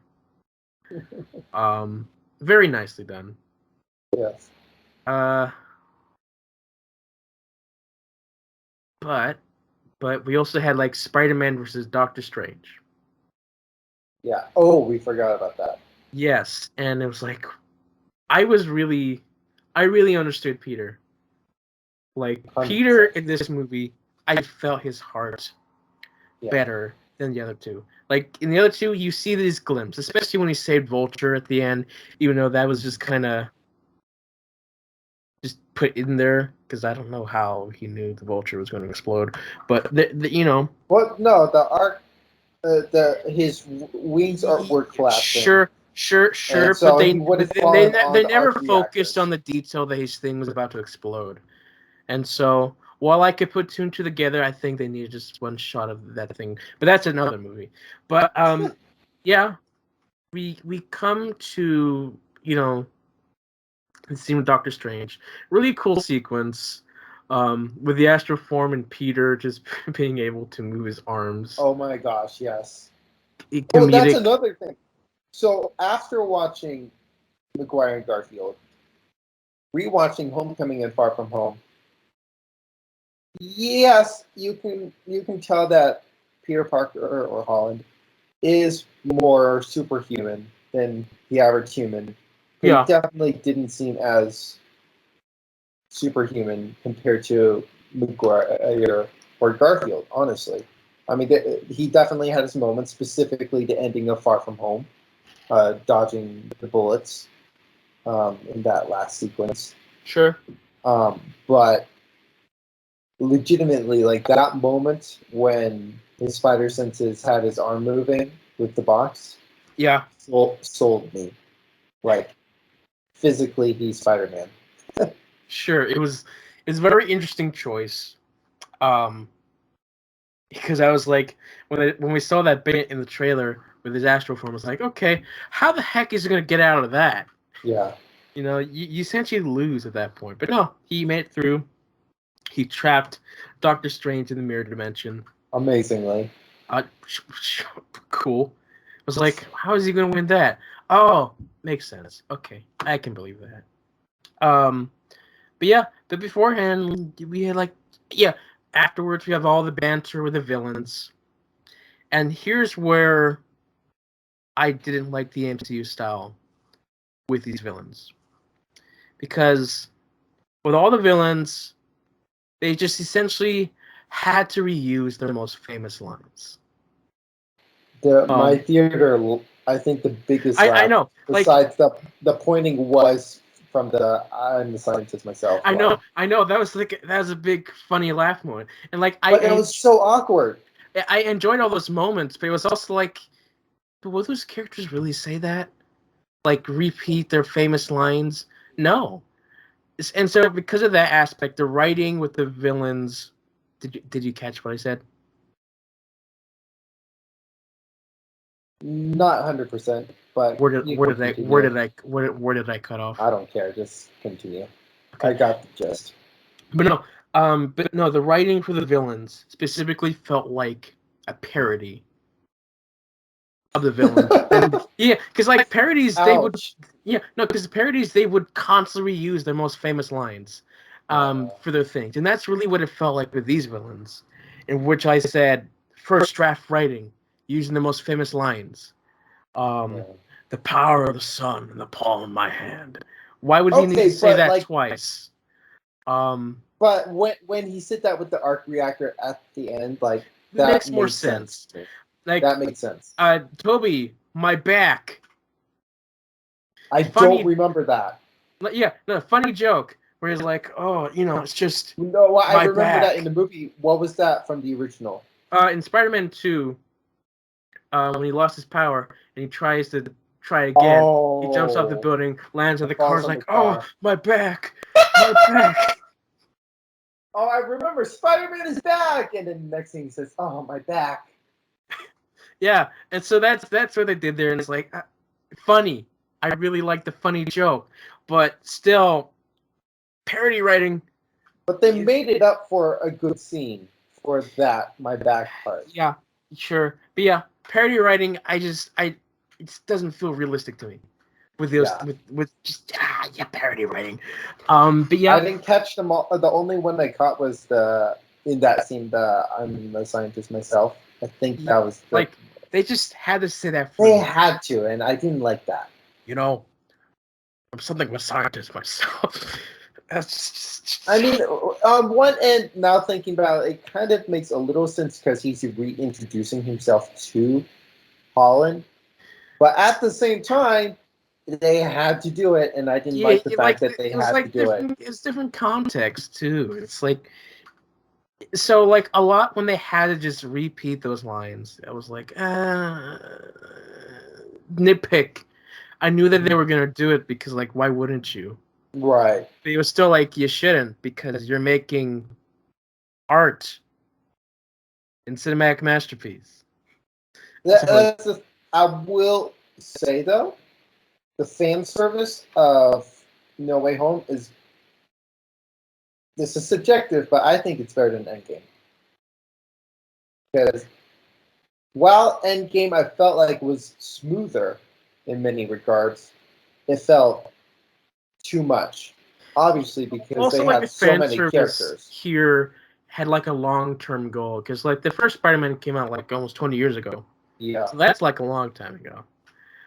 Very nicely done. Yes. But we also had, like, Spider-Man versus Doctor Strange. Yeah. Oh, we forgot about that. Yes, and it was like, I really understood Peter. Like, 100%. Peter in this movie, I felt his heart better than the other two. Like, in the other two, you see these glimpses, especially when he saved Vulture at the end, even though that was just kind of just put in there, because I don't know how he knew the Vulture was going to explode. But, What? No, the arc, his wings were collapsing. Sure. So But they never reactors. focused on the detail that his thing was about to explode. And so, while I could put two and two together, I think they needed just one shot of that thing. But that's another movie. But yeah, we come to, the scene with Doctor Strange. Really cool sequence. With the astral form and Peter just being able to move his arms. Oh my gosh, yes. Oh, that's another thing. So after watching Maguire and Garfield, rewatching Homecoming and Far From Home, yes, you can tell that Peter Parker or Holland is more superhuman than the average human. He definitely didn't seem as superhuman compared to Maguire or Garfield, honestly. I mean, he definitely had his moments, specifically the ending of Far From Home, dodging the bullets in that last sequence. Sure. But legitimately, like that moment when his spider senses had his arm moving with the box, sold me. Like, physically, he's Spider-Man. Sure, it's a very interesting choice. Because I was like, when we saw that bit in the trailer with his astral form, I was like, okay, how the heck is he gonna get out of that? Yeah. You essentially lose at that point. But no, he made it through. He trapped Doctor Strange in the mirror dimension. Amazingly. Cool. I was like, how is he gonna win that? Oh, makes sense. Okay, I can believe that. But yeah, but beforehand we had afterwards we have all the banter with the villains. And here's where I didn't like the MCU style with these villains. Because with all the villains, they just essentially had to reuse their most famous lines. My theater, I think the biggest laugh, I know. besides the pointing, was from the I'm the scientist myself. I know. That was a big funny laugh moment, and like But it was so awkward. I enjoyed all those moments, but it was also like, but will those characters really say that? Like repeat their famous lines? No. And so because of that aspect, the writing with the villains. Did you catch what I said? Not 100%, but where did I cut off? I don't care. Just continue. Okay. I got the gist. But no, the writing for the villains specifically felt like a parody of the villains. Yeah, because like parodies, because parodies they would constantly reuse their most famous lines, for their things, and that's really what it felt like with these villains, in which I said first draft writing using the most famous lines. The power of the sun in the palm of my hand. Why would he need to say that twice? But when he said that with the arc reactor at the end, like that makes more sense. Like that makes sense. Toby, my back. I don't remember that. Yeah, no, funny joke where he's like, oh, it's just no. I remember back. that in the movie. What was that from the original? In Spider-Man 2, when he lost his power and he tries to try again, he jumps off the building, lands on the car, like, oh, my back, my back. Oh, I remember Spider-Man is back, and then the next thing he says, "Oh, my back." Yeah, and so that's what they did there, and it's like funny. I really like the funny joke, but still parody writing. But they made it up for a good scene for that my back part. Yeah, sure, but yeah, parody writing. It doesn't feel realistic to me. With those, with just parody writing. But yeah, I didn't catch them all. The only one I caught was in that scene. I'm a scientist myself. I think that was like they just had to say that. They had to, and I didn't like that. I'm something of a scientist myself. I mean, on one end, now thinking about it, it kind of makes a little sense because he's reintroducing himself to Holland, but at the same time, they had to do it, and I didn't like the fact that they had to do it. It's different context too. It's like so like a lot when they had to just repeat those lines. I was like, nitpick. I knew that they were gonna do it because like why wouldn't you? Right. But it was still like you shouldn't because you're making art and cinematic masterpiece. I will say though, the fan service of No Way Home this is subjective, but I think it's better than Endgame. Because while Endgame I felt like was smoother in many regards, it felt too much. Obviously, because also, they had so many characters. Here had like a long-term goal because like the first Spider-Man came out like almost 20 years ago. Yeah, so that's like a long time ago.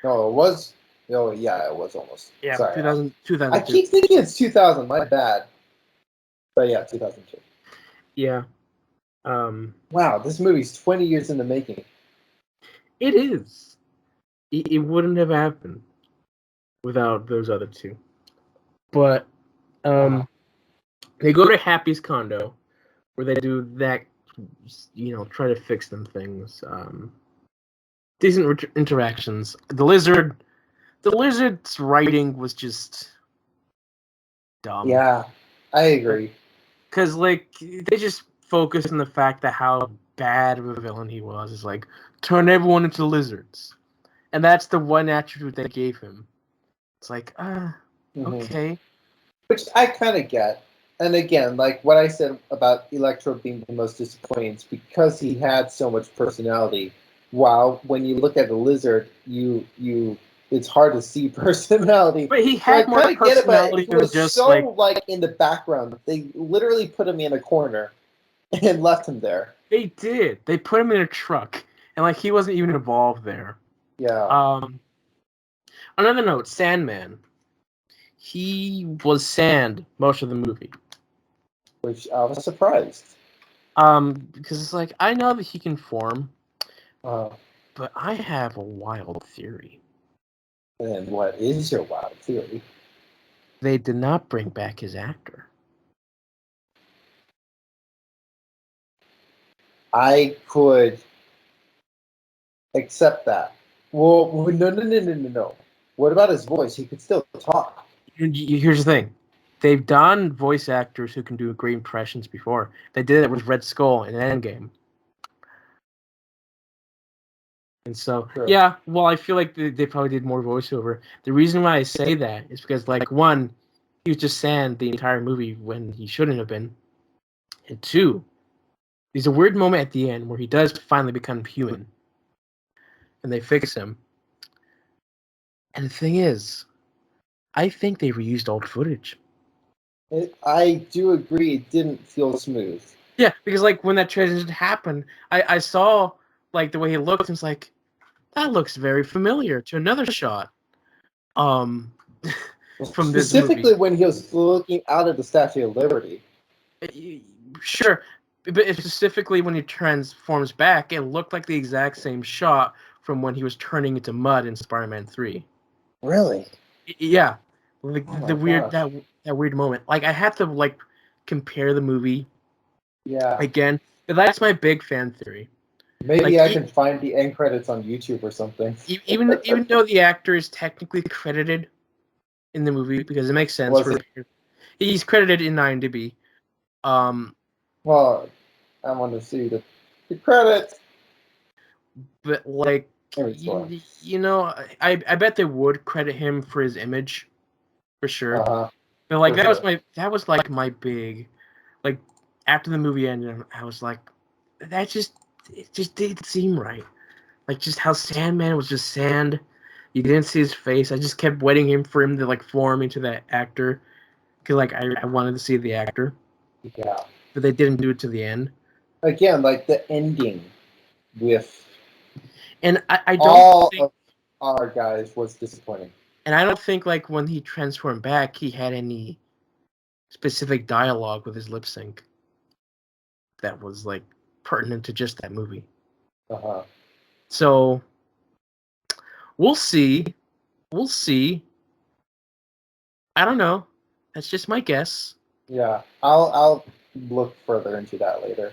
No, it was. Oh yeah, it was almost. Yeah, sorry, 2002. I keep thinking it's 2000. My bad. But yeah, 2002. Yeah. Wow, this movie's 20 years in the making. It is. It wouldn't have happened without those other two. But they go to Happy's condo where they do that, try to fix them things. Decent interactions. The lizard's writing was just dumb. Yeah, I agree. Because like they just focus on the fact that how bad of a villain he was. It's like turn everyone into lizards, and that's the one attribute they gave him. It's like okay, which I kind of get. And again, like what I said about Electro being the most disappointing, it's because he had so much personality. While when you look at the lizard, it's hard to see personality. But he had more personality than just so like in the background. They literally put him in a corner and left him there. They did. They put him in a truck, and like he wasn't even involved there. Yeah. Another note: Sandman. He was sand most of the movie. Which I was surprised. Because it's like I know that he can form, but I have a wild theory. And what is your wild theory? They did not bring back his actor. I could accept that. Well, no. What about his voice? He could still talk. Here's the thing. They've done voice actors who can do great impressions before. They did it with Red Skull in Endgame. And so, True. yeah, well, I feel like they probably did more voiceover. The reason why I say that is because, like, one, he was just Sand the entire movie when he shouldn't have been. And two, there's a weird moment at the end where he does finally become human. And they fix him. And the thing is, I think they reused old footage. I do agree it didn't feel smooth. Yeah, because, like, when that transition happened, I saw, like, the way he looked and was like, that looks very familiar to another shot. From this Specifically movie. when he was looking out at the Statue of Liberty. Sure, but specifically when he transforms back, it looked like the exact same shot from when he was turning into mud in Spider-Man 3. Really? Yeah, like Oh the my weird gosh. that weird moment. Like I had to like compare the movie Yeah. again, but that's my big fan theory. Maybe Like I can find the end credits on YouTube or something. even though the actor is technically credited in the movie because it makes sense Was for it? he's credited in IMDb. Um, Well, I want to see the credits. but like you know, I bet they would credit him for his image for sure. Uh-huh. But like For sure. that was like my big like after the movie ended, I was like it just didn't seem right. Like just how Sandman was just sand. You didn't see his face. I just kept waiting for him to like form into that actor because like I wanted to see the actor, Yeah. but they didn't do it to the end. Again, like the ending with And I don't all think of our guys was disappointing. and I don't think like when he transformed back, he had any specific dialogue with his lip sync that was like pertinent to just that movie. Uh-huh. So we'll see. We'll see. I don't know. That's just my guess. Yeah. I'll look further into that later.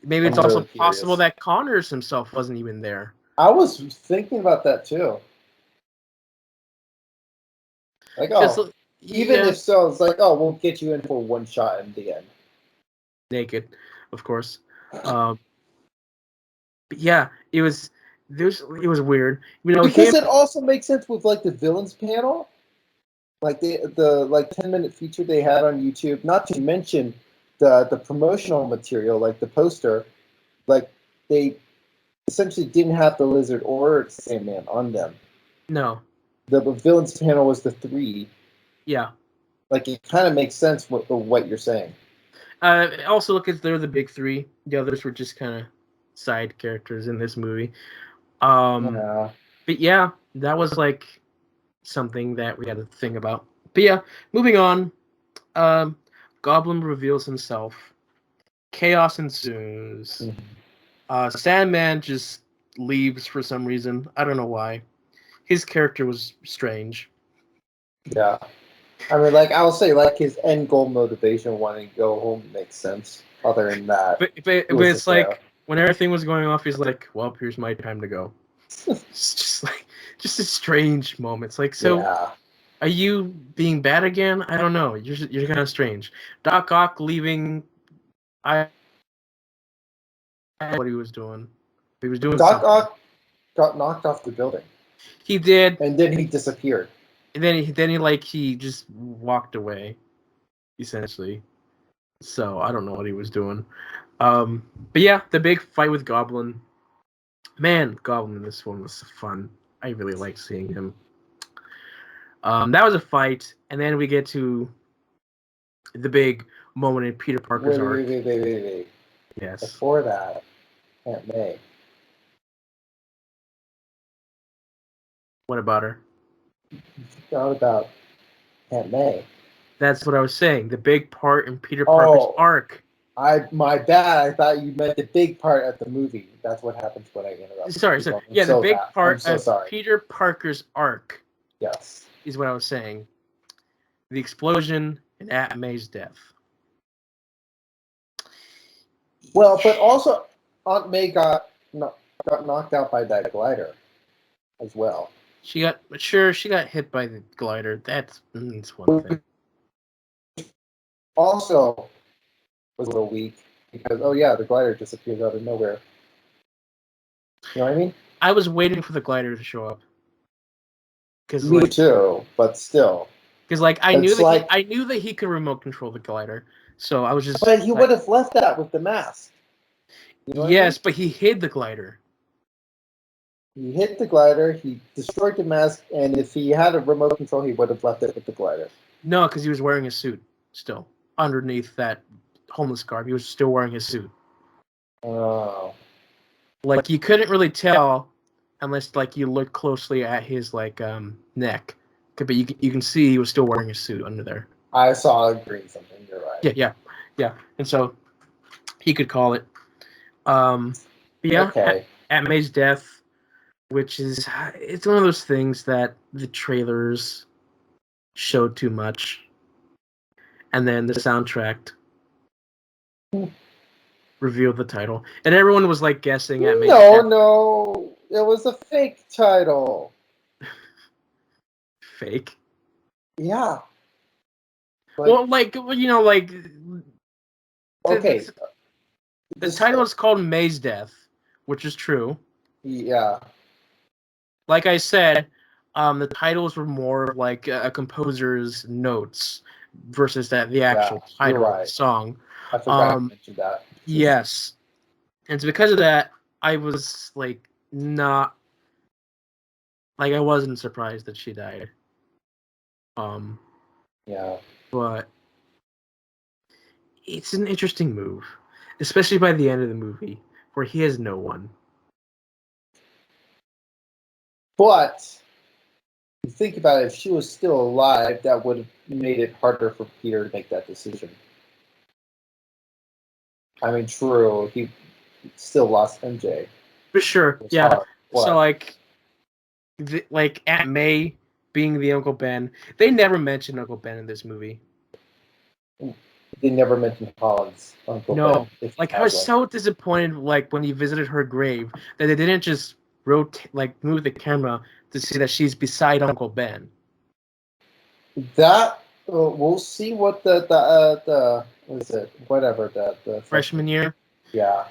Maybe it's I'm also really possible curious. that Connors himself wasn't even there. I was thinking about that too. Like, Because oh, even yeah, if so, it's like, oh, we'll get you in for one shot in the end. naked, of course. Um, but yeah, it was weird. You know Because him. it also makes sense with like the villains panel, like the like 10-minute feature they had on YouTube. Not to mention the promotional material, like the poster, like they essentially didn't have the Lizard or Sandman on them. No, The villains panel was the three. yeah. Like it kind of makes sense what you're saying. Also, because they're the big three. The others were just kind of side characters in this movie. Um, Yeah. but yeah, that was like something that we had to think about. But yeah, moving on. Um, Goblin reveals himself. Chaos ensues. Mhm. Sandman just leaves for some reason. I don't know why. His character was strange. Yeah. I mean, like I'll say, like his end goal motivation wanting to go home makes sense. Other than that, he But was it's just there. like when everything was going off, he's like, "Well, here's my time to go." It's just like just a strange moment. It's like, so Yeah. are you being bad again? I don't know. You're kind of strange. Doc Ock leaving. I what he was doing. He was doing Doc something. Ock got knocked off the building, He did, and then he disappeared. and he just walked away, essentially. So I don't know what he was doing. But yeah, the big fight with Goblin. Man, Goblin in this one was fun. I really liked seeing him. That was a fight, and then we get to the big moment in Peter Parker's arc. Wait. Yes. Before that, Aunt May. What about her? Not about Aunt May. That's what I was saying. The big part in Peter Parker's Oh, arc. my bad. I thought you meant the big part of the movie. That's what happens when I interrupt. Sorry. Keep going. I'm Yeah, the so big bad. I'm part so of sorry. Peter Parker's arc Yes. is what I was saying. the explosion, and Aunt May's death. Well, but also Aunt May got knocked out by that glider as well. She got hit by the glider. That's one thing. Also was a little weak because the glider disappears out of nowhere. You know what I mean? I was waiting for the glider to show up. Me too, but still. Because I knew that he could remote control the glider, so I was just. But he would have left that with the mask. You know yes, but he hid the glider. He hit the glider. He destroyed the mask, and if he had a remote control, he would have left it with the glider. No, because he was wearing a suit still underneath that homeless garb. He was still wearing his suit. Oh. You couldn't really tell unless you look closely at his neck. But you can see he was still wearing his suit under there. I saw green something. You're right. Yeah. And so he could call it. Yeah. Okay. Aunt May's death, which is it's one of those things that the trailers showed too much, and then the soundtrack revealed the title, and everyone was guessing at me. No, it was a fake title. Fake? Yeah. Okay. The title is called May's Death, which is true. Yeah. Like I said, the titles were more a composer's notes versus the actual title of the song. I forgot to mention that. Yes. And so because of that, I was not I wasn't surprised that she died. Yeah. But it's an interesting move, especially by the end of the movie where he has no one. But you think about it, if she was still alive, that would have made it harder for Peter to make that decision. I mean, true, he still lost MJ. For sure, yeah. So Aunt May being the Uncle Ben, they never mentioned Uncle Ben in this movie. They never mentioned Holland's Uncle Ben. No, I was so disappointed when he visited her grave that they didn't just move the camera to see that she's beside Uncle Ben. That we'll see what the what is it? Whatever the freshman year. Yeah,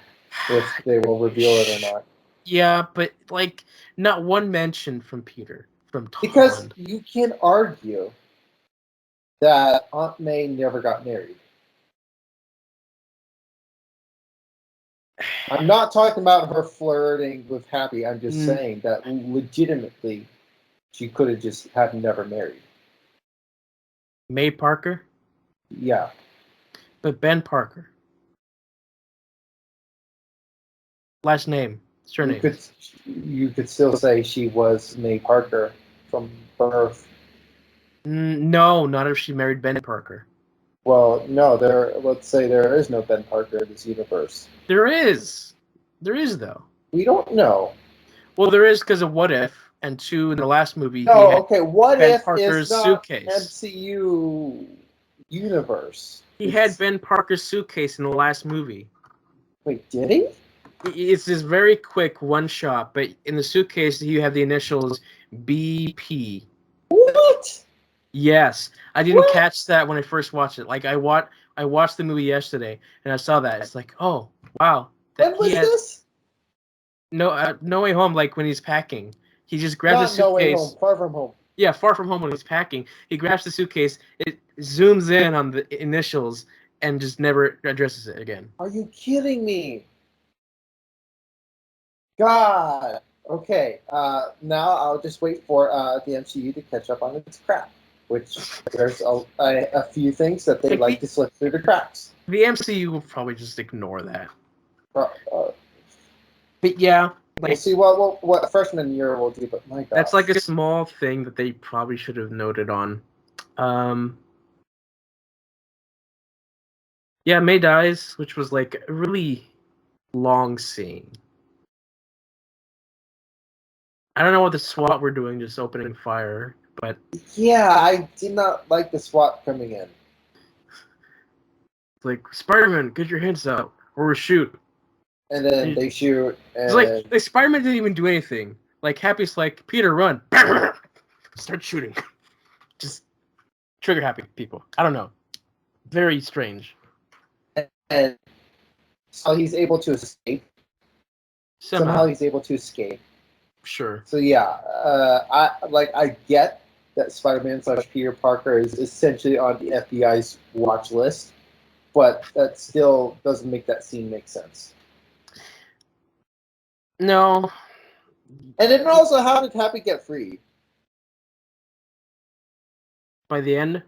if they will reveal it or not. Yeah, but not one mention from Peter from Tom. Because you can argue that Aunt May never got married. I'm not talking about her flirting with Happy. I'm just saying that legitimately she could have just never married. May Parker? Yeah. But Ben Parker. Last name, surname. You could still say she was May Parker from birth. No, not if she married Ben Parker. Well, no, let's say there is no Ben Parker in this universe. There is. There is, though. We don't know. Well, there is because of What If, and 2 in the last movie. No, okay, What Ben If Parker's is not suitcase. MCU universe. He had Ben Parker's suitcase in the last movie. Wait, did he? It's this very quick one shot, but in the suitcase you have the initials BP. What? Yes, I didn't catch that when I first watched it. I watched the movie yesterday and I saw that. It's oh wow. When was this? No Way Home. When he's packing, he just grabs the suitcase. No Way Home. Far From Home. Yeah, Far From Home when he's packing. He grabs the suitcase. It zooms in on the initials and just never addresses it again. Are you kidding me? God. Okay. Now I'll just wait for the MCU to catch up on its crap. Which there's a few things that they like to slip through the cracks. The MCU will probably just ignore that. But yeah, we'll see what freshman year will do. But my God, that's a small thing that they probably should have noted on. Yeah, May dies, which was a really long scene. I don't know what the SWAT were doing, just opening fire. But yeah, I did not like the SWAT coming in. like, Spider-Man, get your hands out, or we'll shoot. And then they shoot, It's and like Spider-Man didn't even do anything. Like, Happy's like, Peter, run. Start shooting. Just trigger Happy people. I don't know. Very strange. and so he's able to escape. Somehow he's able to escape. Sure. So yeah, I get that Spider-Man / Peter Parker is essentially on the FBI's watch list, but that still doesn't make that scene make sense. No. And then also, how did Happy get free? By the end?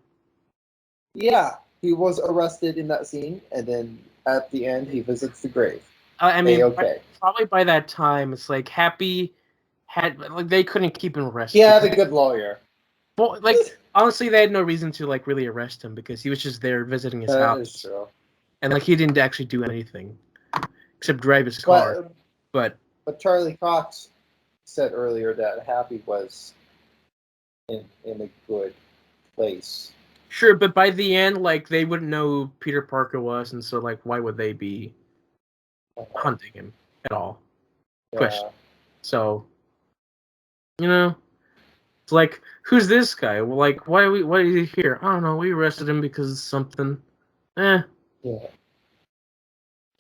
Yeah, he was arrested in that scene, and then at the end, he visits the grave. I mean, okay. Probably by that time, it's like Happy had like they couldn't keep him arrested. He had a good lawyer. Well, like honestly, they had no reason to like really arrest him because he was just there visiting his house. That is true. And like he didn't actually do anything except drive his car. But Charlie Cox said earlier that Happy was in a good place. Sure, but by the end, like they wouldn't know who Peter Parker was, and so like why would they be hunting him at all? Yeah. Question. So, you know, it's like, who's this guy? Well, like, why is he here? I don't know. We arrested him because of something. Yeah.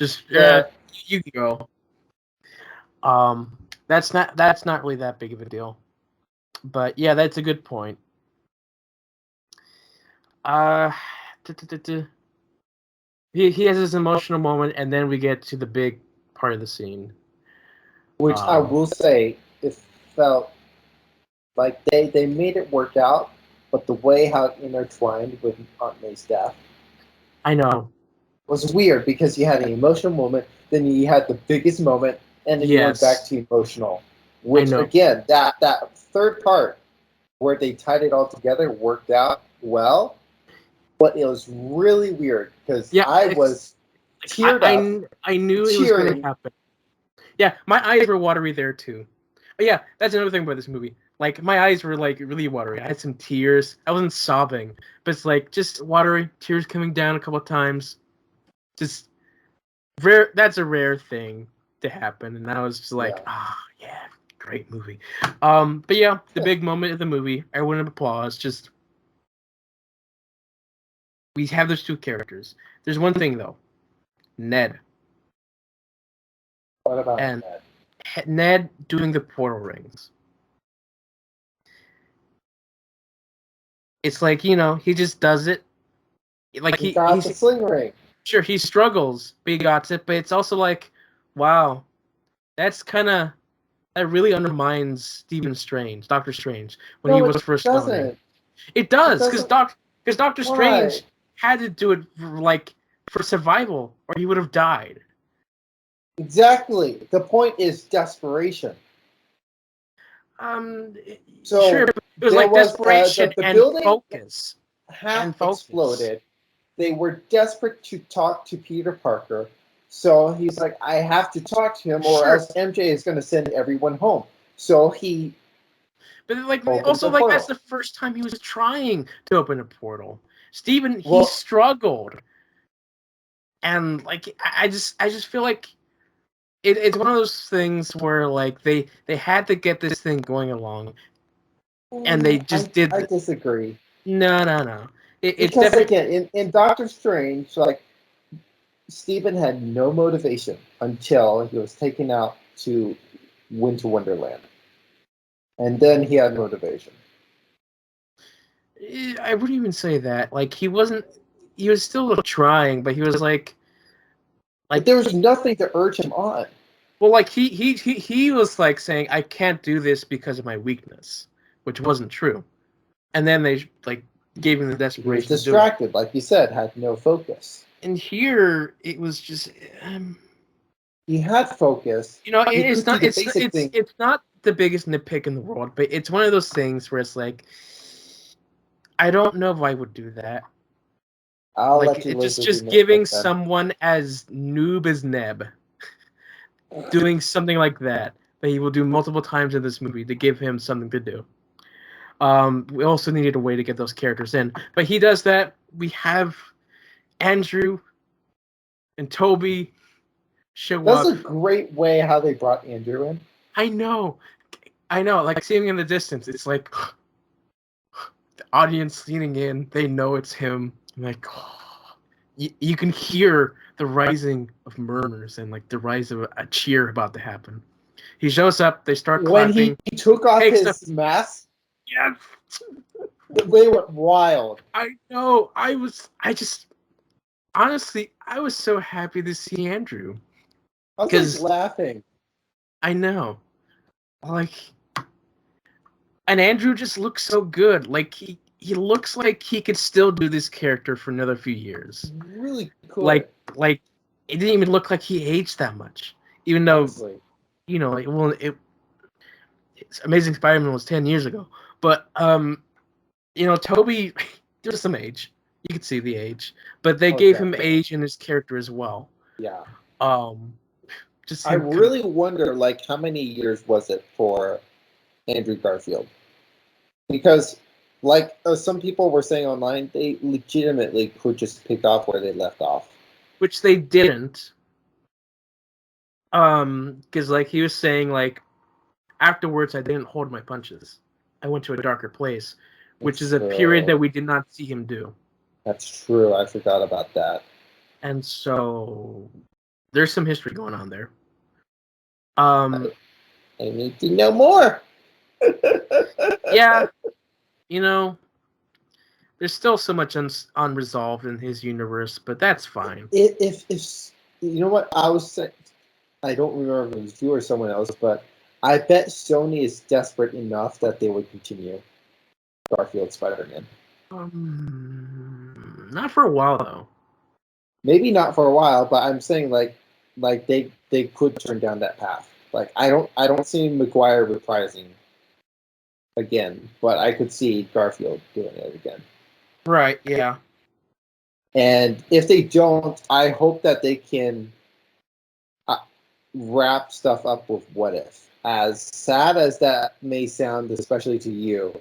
Just you can go. That's not really that big of a deal. But yeah, that's a good point. He has this emotional moment, and then we get to the big part of the scene. Which I will say, it felt like they made it work out, but the way how it intertwined with Aunt May's death, I know, was weird because you had an emotional moment, then you had the biggest moment, and then you went back to emotional. Which again, that third part where they tied it all together worked out well, but it was really weird because I was teared up. I knew it was going to happen. Yeah, my eyes were watery there too. But yeah, that's another thing about this movie. Like my eyes were like really watery. I had some tears. I wasn't sobbing, but it's like just watery, tears coming down a couple of times. Just rare. That's a rare thing to happen, and I was just like, yeah, great movie. But yeah, the big moment of the movie, everyone applause. Just we have those two characters. There's one thing though, Ned. What about Ned? Ned doing the portal rings. It's like, he just does it. Like he got the sling ring. Sure, he struggles, but he got it. But it's also like, wow, that really undermines Doctor Strange, when he was first starting. It does, because Doctor Strange had to do it for survival, or he would have died. Exactly. The point is desperation. Sure, it was like desperation and focus. Half exploded. They were desperate to talk to Peter Parker, so he's like, I have to talk to him, or else MJ is going to send everyone home. So he. But also that's the first time he was trying to open a portal. Steven, he struggled, and I just feel like it's one of those things where they had to get this thing going along, and they just did. I disagree. No. It's definitely again in Doctor Strange, Stephen had no motivation until he was taken out to Winter Wonderland, and then he had motivation. I wouldn't even say that. He wasn't. He was still trying, but he was like there was nothing to urge him on. Well, he was saying, I can't do this because of my weakness, which wasn't true. And then they gave him the desperation. He was distracted, like you said, had no focus. And here it was just. He had focus. It's not the biggest nitpick in the world, but it's one of those things where it's like, I don't know if I would do that. I'll let you just giving someone as noob as Neb doing something like that he will do multiple times in this movie to give him something to do. We also needed a way to get those characters in, but he does that. We have Andrew and Toby show That's up. a great way how they brought Andrew in. I know. Like seeing him in the distance, it's like the audience leaning in. They know it's him. Like you can hear the rising of murmurs and like the rise of a cheer about to happen. He shows up. They start When clapping. he took off Takes his mask, Yeah, they went wild. I know. Honestly, I was so happy to see Andrew I was because like laughing. I know, like, and Andrew just looks so good. Like he looks like he could still do this character for another few years. Really cool. Like it didn't even look like he aged that much, even though Honestly. Amazing Spider-Man was 10 years ago. But Toby, there's some age. You could see the age, but they gave him age in his character as well. Yeah. Just I really wonder, like, how many years was it for Andrew Garfield? Because, like, some people were saying online, they legitimately could just pick off where they left off. Which they didn't. Because like he was saying, like afterwards, I didn't hold my punches. I went to a darker place, which is a period that we did not see him do. That's true. I forgot about that. And so there's some history going on there. I need to know more. Yeah, there's still so much unresolved in his universe, but that's fine. If you know what I was saying, I don't remember if it was you or someone else, but I bet Sony is desperate enough that they would continue Garfield Spider-Man. Not for a while though. Maybe not for a while, but I'm saying like they could turn down that path. Like I don't see Maguire reprising again, but I could see Garfield doing it again. Right, yeah. And if they don't, I hope that they can wrap stuff up with What If. As sad as that may sound, especially to you,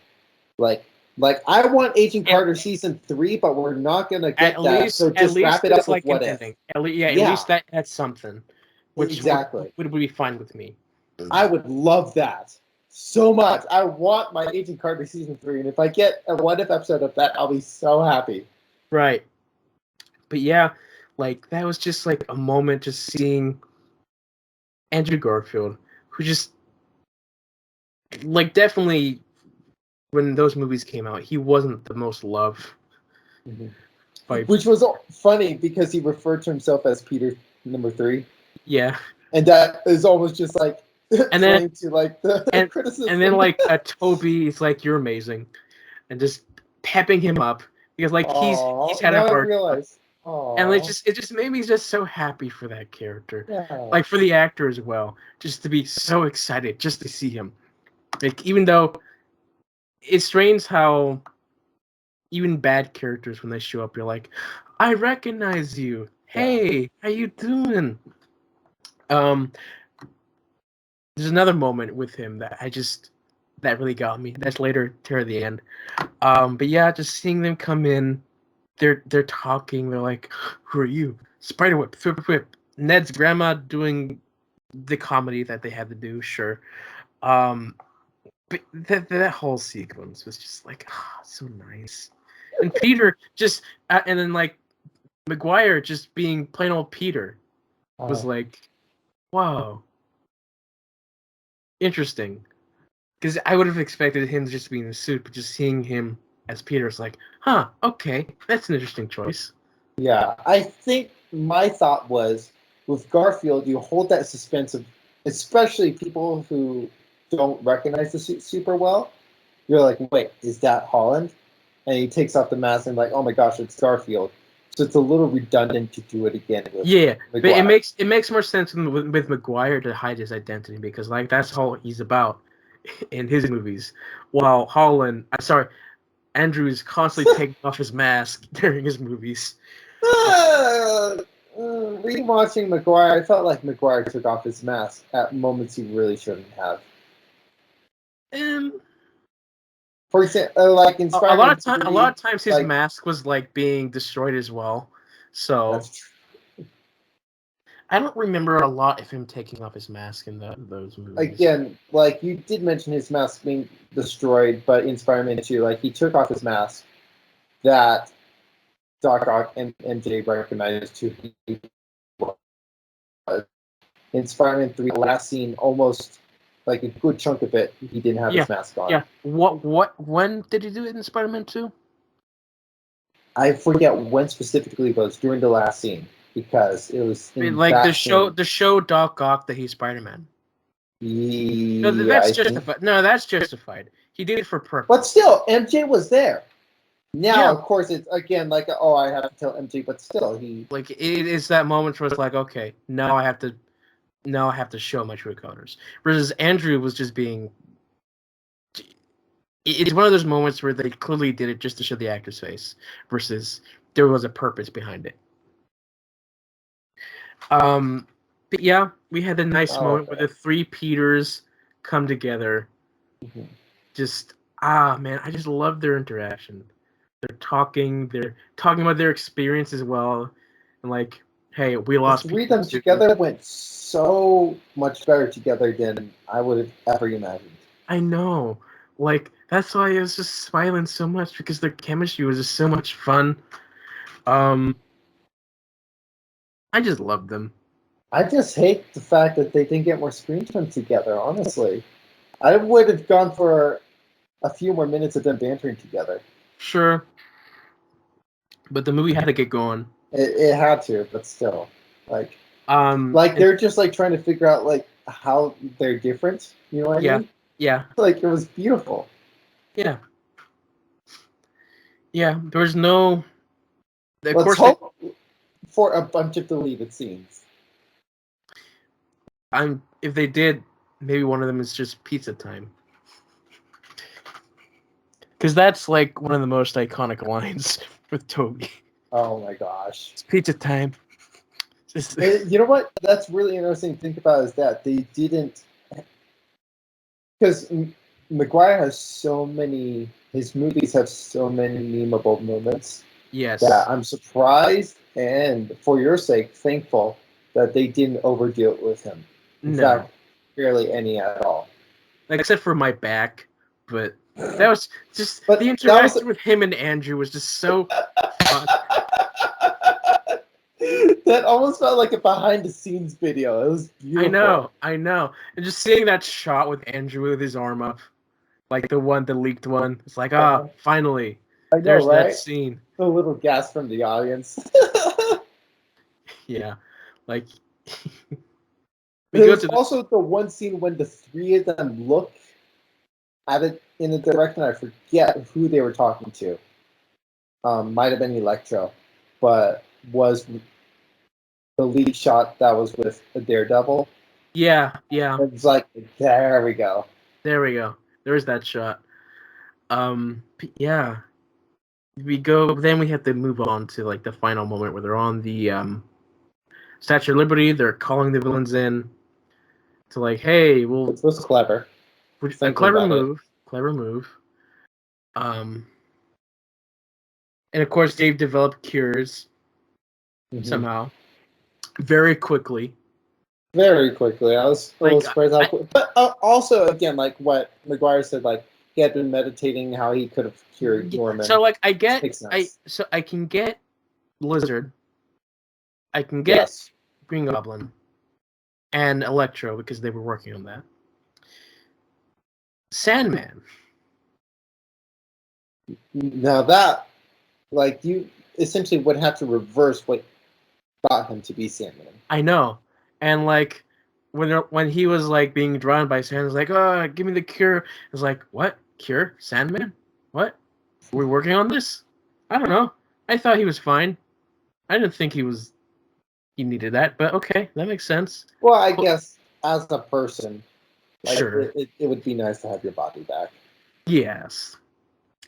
like I want Agent Carter season 3, but we're not gonna get that. So just wrap it up with What If. At least that's something. Which exactly would be fine with me. I would love that so much. I want my Agent Carter season 3, and if I get a What If episode of that, I'll be so happy. Right. But yeah, like that was just like a moment just seeing Andrew Garfield, who just like definitely when those movies came out, he wasn't the most loved. Which was funny because he referred to himself as Peter number 3. Yeah. And that is almost just like and then to like the criticism. And then like Toby is like, you're amazing, and just pepping him up because like he's had a hard time. And it just made me just so happy for that character. Yeah. Like for the actor as well. Just to be so excited just to see him. Like even though it's strange how even bad characters when they show up, you're like, I recognize you. Hey, how you doing? There's another moment with him that really got me. That's later toward the end. But yeah, just seeing them come in, they're talking. They're like, "Who are you?" Spiderweb, whip, whip. Ned's grandma doing the comedy that they had to do. Sure. But that whole sequence was just like, so nice. And Peter just, and then like Maguire just being plain old Peter was like, wow, interesting. Because I would have expected him just to be in the suit, but just seeing him as Peter is like, okay, that's an interesting choice. Yeah, I think my thought was with Garfield, you hold that suspense of, especially people who don't recognize the suit super well. You're like, wait, is that Holland? And he takes off the mask and like, oh my gosh, it's Garfield. So it's a little redundant to do it again. With but it makes more sense with Maguire to hide his identity because like that's all he's about in his movies. While Andrew is constantly taking off his mask during his movies. Rewatching Maguire, I felt like Maguire took off his mask at moments he really shouldn't have. For example, like in A Spider-Man a 3, lot of times his like, mask was like being destroyed as well. So that's true. I don't remember a lot of him taking off his mask in those movies. Again, like you did mention his mask being destroyed, but in Spider-Man 2, like he took off his mask that Doc Ock and MJ recognized who he was. In Spider-Man 3, the last scene, almost like a good chunk of it, he didn't have Yeah, his mask on. yeah. When did he do it in Spider-Man 2? I forget when specifically it was during the last scene because it was in Like that scene. the show Doc Ock that he's Spider-Man. No, Yeah, that's I think. justified. No, that's justified. He did it for purpose. But still, MJ was there. Now, Yeah. of course, it's again like, oh, I have to tell MJ, but still, he. Like it is that moment where it's like, okay, now I have to show my true colors. Versus Andrew was just being. It's one of those moments where they clearly did it just to show the actor's face, versus there was a purpose behind it. But yeah, we had a nice moment where the three Peters come together. Mm-hmm. Just man, I just love their interaction. They're talking about their experience as well, and like, hey, we lost. The three of them together went so much better together than I would have ever imagined. I know, like that's why I was just smiling so much because their chemistry was just so much fun. I just loved them. I just hate the fact that they didn't get more screen time together. Honestly, I would have gone for a few more minutes of them bantering together. Sure, but the movie had to get going. It had to, but still, like Like they're just like trying to figure out like how they're different. You know what I mean? Yeah. Like it was beautiful. Yeah. Yeah. There was no. Of Let's course, hope for a bunch of deleted scenes. if they did, maybe one of them is just pizza time. Because that's like one of the most iconic lines with Toby. Oh my gosh. It's pizza time. You know what? That's really interesting to think about is that they didn't. Because Maguire has so many. His movies have so many memeable moments. Yes. That I'm surprised and, for your sake, thankful that they didn't overdo it with him. In fact, barely any at all. Except for my back, but that was just but the interaction with him and Andrew was just so fun. That almost felt like a behind-the-scenes video. It was beautiful. I know. And just seeing that shot with Andrew with his arm up, like the leaked one, it's like, finally. I know, there's right? that scene. A little gasp from the audience. Yeah, like. There's also the one scene when the three of them look at it in a direction I forget who they were talking to. Might have been Electro, but was the lead shot that was with a Daredevil. Yeah. It's like, there we go. There's that shot. Yeah. Then we have to move on to like the final moment where they're on the Statue of Liberty. They're calling the villains in to like, hey, well, this was clever. A clever move. And of course, they've developed cures somehow, very quickly. Very quickly. I was surprised how quick. But also, again, like what Maguire said, like he had been meditating how he could have cured Norman. So, like, I can get Lizard. I can get Green Goblin and Electro because they were working on that. Sandman. Now that, like, you essentially would have to reverse what got him to be Sandman. I know, and like when he was like being drawn by Sandman, was like, "Oh, give me the cure." It's like, "What cure? Sandman? What? We're working on this? I don't know. I thought he was fine. I didn't think he needed that, but okay, that makes sense." Well, I guess as a person, like, sure, it would be nice to have your body back. Yes,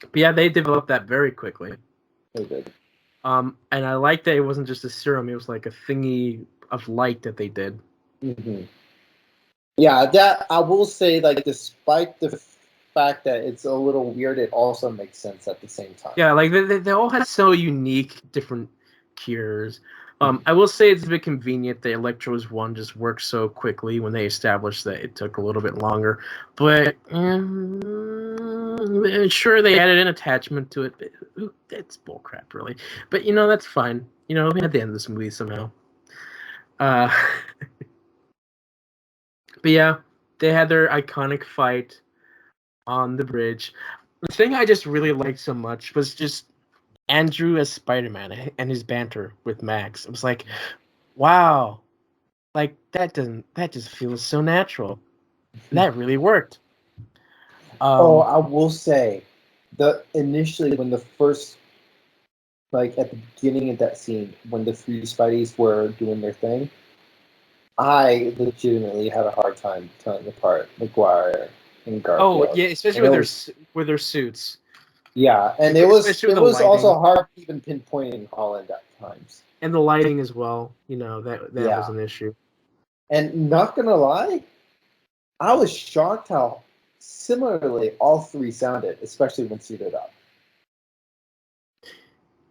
but yeah, they developed that very quickly. They did. And I like that it wasn't just a serum; it was like a thingy of light that they did. Yeah, that I will say, like, despite the fact that it's a little weird, it also makes sense at the same time. Yeah, like they all had so unique, different cures. I will say it's a bit convenient that Electro's one just worked so quickly when they established that it took a little bit longer. But sure, they added an attachment to it. But, it's bullcrap, really. But that's fine. We had to end this movie somehow. But yeah, they had their iconic fight on the bridge. The thing I just really liked so much was just Andrew as Spider-Man and his banter with Max. It was like, wow, like that just feels so natural. That really worked. I will say, initially when the first, like at the beginning of that scene, when the three Spideys were doing their thing, I legitimately had a hard time telling apart Maguire and Garfield. Oh yeah, especially with their suits. Yeah, and especially it was also hard even pinpointing Holland at times. And the lighting as well. That was an issue. And not gonna lie, I was shocked how similarly all three sounded, especially when suited up.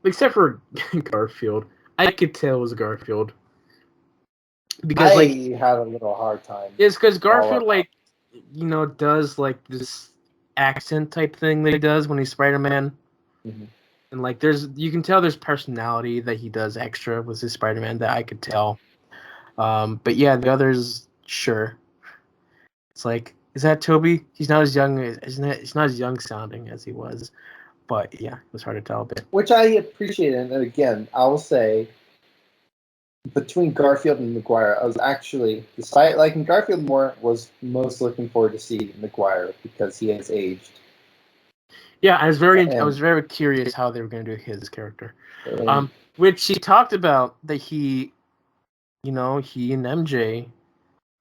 Except for Garfield, I could tell it was Garfield because I had a little hard time. It's because Garfield does like this accent type thing that he does when he's Spider-Man. Mm-hmm. And you can tell there's personality that he does extra with his Spider-Man that I could tell. But yeah, the others, sure. It's like, is that Toby? He's not as young. He's not as young sounding as he was. But yeah, it was hard to tell a bit. Which I appreciate, and again, I will say, between Garfield and Maguire, I was actually, despite liking Garfield more, was most looking forward to see Maguire because he has aged. Yeah, I was very curious how they were going to do his character. Which he talked about that he and MJ,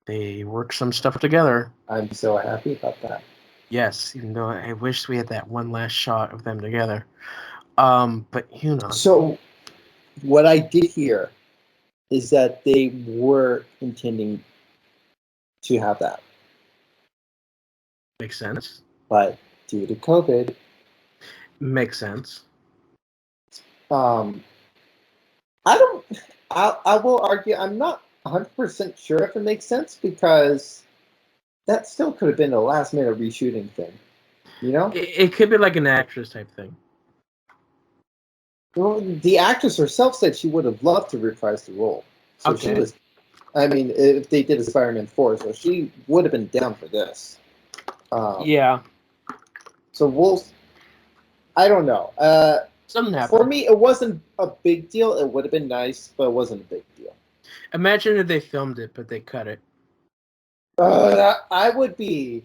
they work some stuff together. I'm so happy about that. Yes, even though I wish we had that one last shot of them together. But So, what I did hear is that they were intending to have that. Makes sense. But due to COVID, makes sense. I will argue I'm not 100% sure if it makes sense because that still could have been a last minute reshooting thing. It could be like an actress type thing. Well, the actress herself said she would have loved to reprise the role. So she was, if they did a Spider-Man 4, so she would have been down for this. Yeah. So I don't know. Something happened. For me, it wasn't a big deal. It would have been nice, but it wasn't a big deal. Imagine if they filmed it, but they cut it. I would be.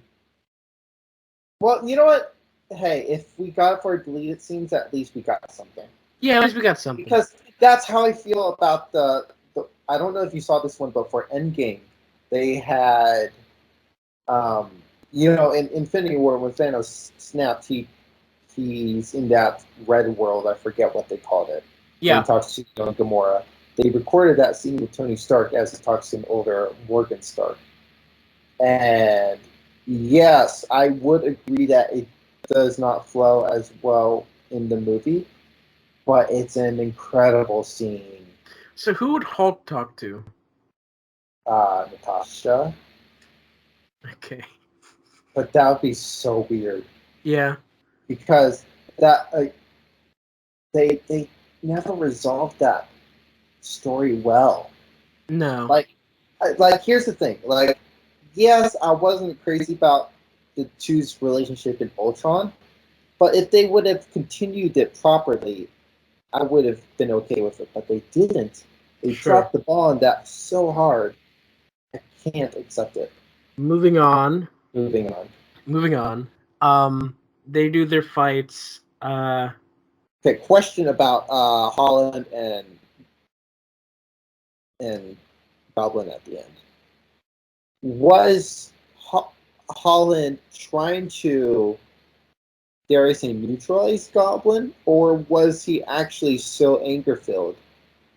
Well, you know what? Hey, if we got it for deleted scenes, at least we got something. Yeah, at least we got something. Because that's how I feel about the I don't know if you saw this one, but for Endgame, they had, in Infinity War when Thanos snapped, he's in that red world. I forget what they called it. Yeah. He talks to Gamora. They recorded that scene with Tony Stark as he talks to an older Morgan Stark. And yes, I would agree that it does not flow as well in the movie, but it's an incredible scene. So who would Hulk talk to? Natasha. Okay. But that would be so weird. Yeah. Because that they never resolved that story well. No. Like here's the thing. Like, yes, I wasn't crazy about the two's relationship in Ultron, but if they would have continued it properly, I would have been okay with it. But they didn't. They dropped the ball on that so hard. I can't accept it. Moving on. They do their fights. Okay, question about Holland and Goblin at the end. Was Holland trying to, dare I say, neutralize Goblin, or was he actually so anger-filled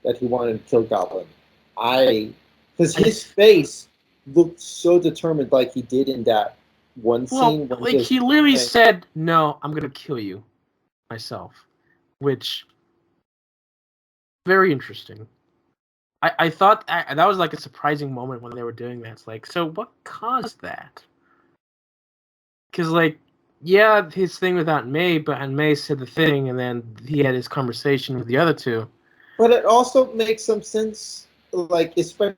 that he wanted to kill Goblin? Because his face looked so determined like he did in that one scene when like he literally said, "No, I'm gonna kill you myself," which very interesting. I thought that was like a surprising moment when they were doing that. It's like, so what caused that? Because like, yeah, his thing with Aunt May, but Aunt May said the thing, and then he had his conversation with the other two. But it also makes some sense, like especially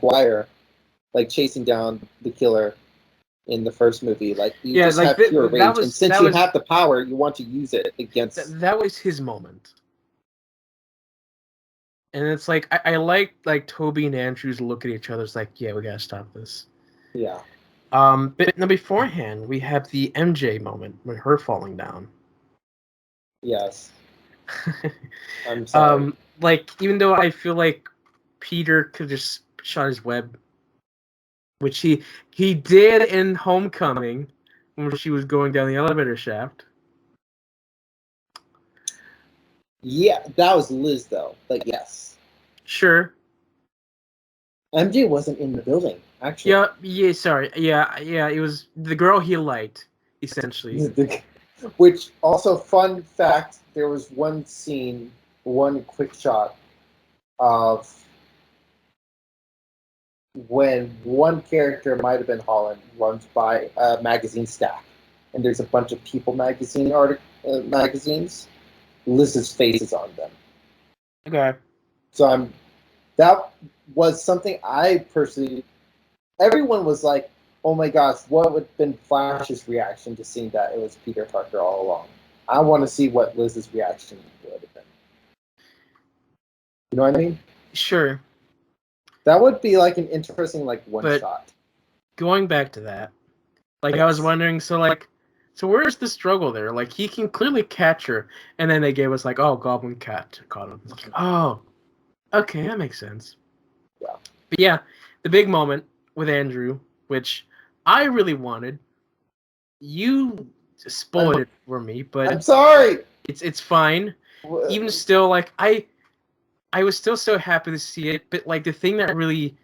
Guire, like chasing down the killer in the first movie. Like you just like have pure rage, and since you have the power, you want to use it against. That was his moment. And it's like I like Toby and Andrew's look at each other. It's like, yeah, we gotta stop this. Yeah. But now beforehand, we have the MJ moment when her falling down. Yes. I'm sorry. Like even though I feel like Peter could just shot his web, which he did in Homecoming when she was going down the elevator shaft. Yeah, that was Liz though. Like yes. Sure. MJ wasn't in the building, actually. Yeah, sorry. Yeah, it was the girl he liked, essentially. Which also, fun fact, there was one scene, one quick shot of when one character, might have been Holland, runs by a magazine stack, and there's a bunch of People magazines. Liz's face is on them. Okay. So that was something I personally. Everyone was like, "Oh my gosh, what would have been Flash's reaction to seeing that it was Peter Parker all along?" I want to see what Liz's reaction would have been. You know what I mean? Sure. That would be like an interesting one shot. Going back to that, like I was wondering, so where's the struggle there? Like he can clearly catch her, and then they gave us like, oh, Goblin Cat caught him. Like, oh, okay, that makes sense. Yeah. But yeah, the big moment with Andrew, which I really wanted. You spoiled it for me, but I'm sorry. It's fine. Even still, like I was still so happy to see it, but like the thing that really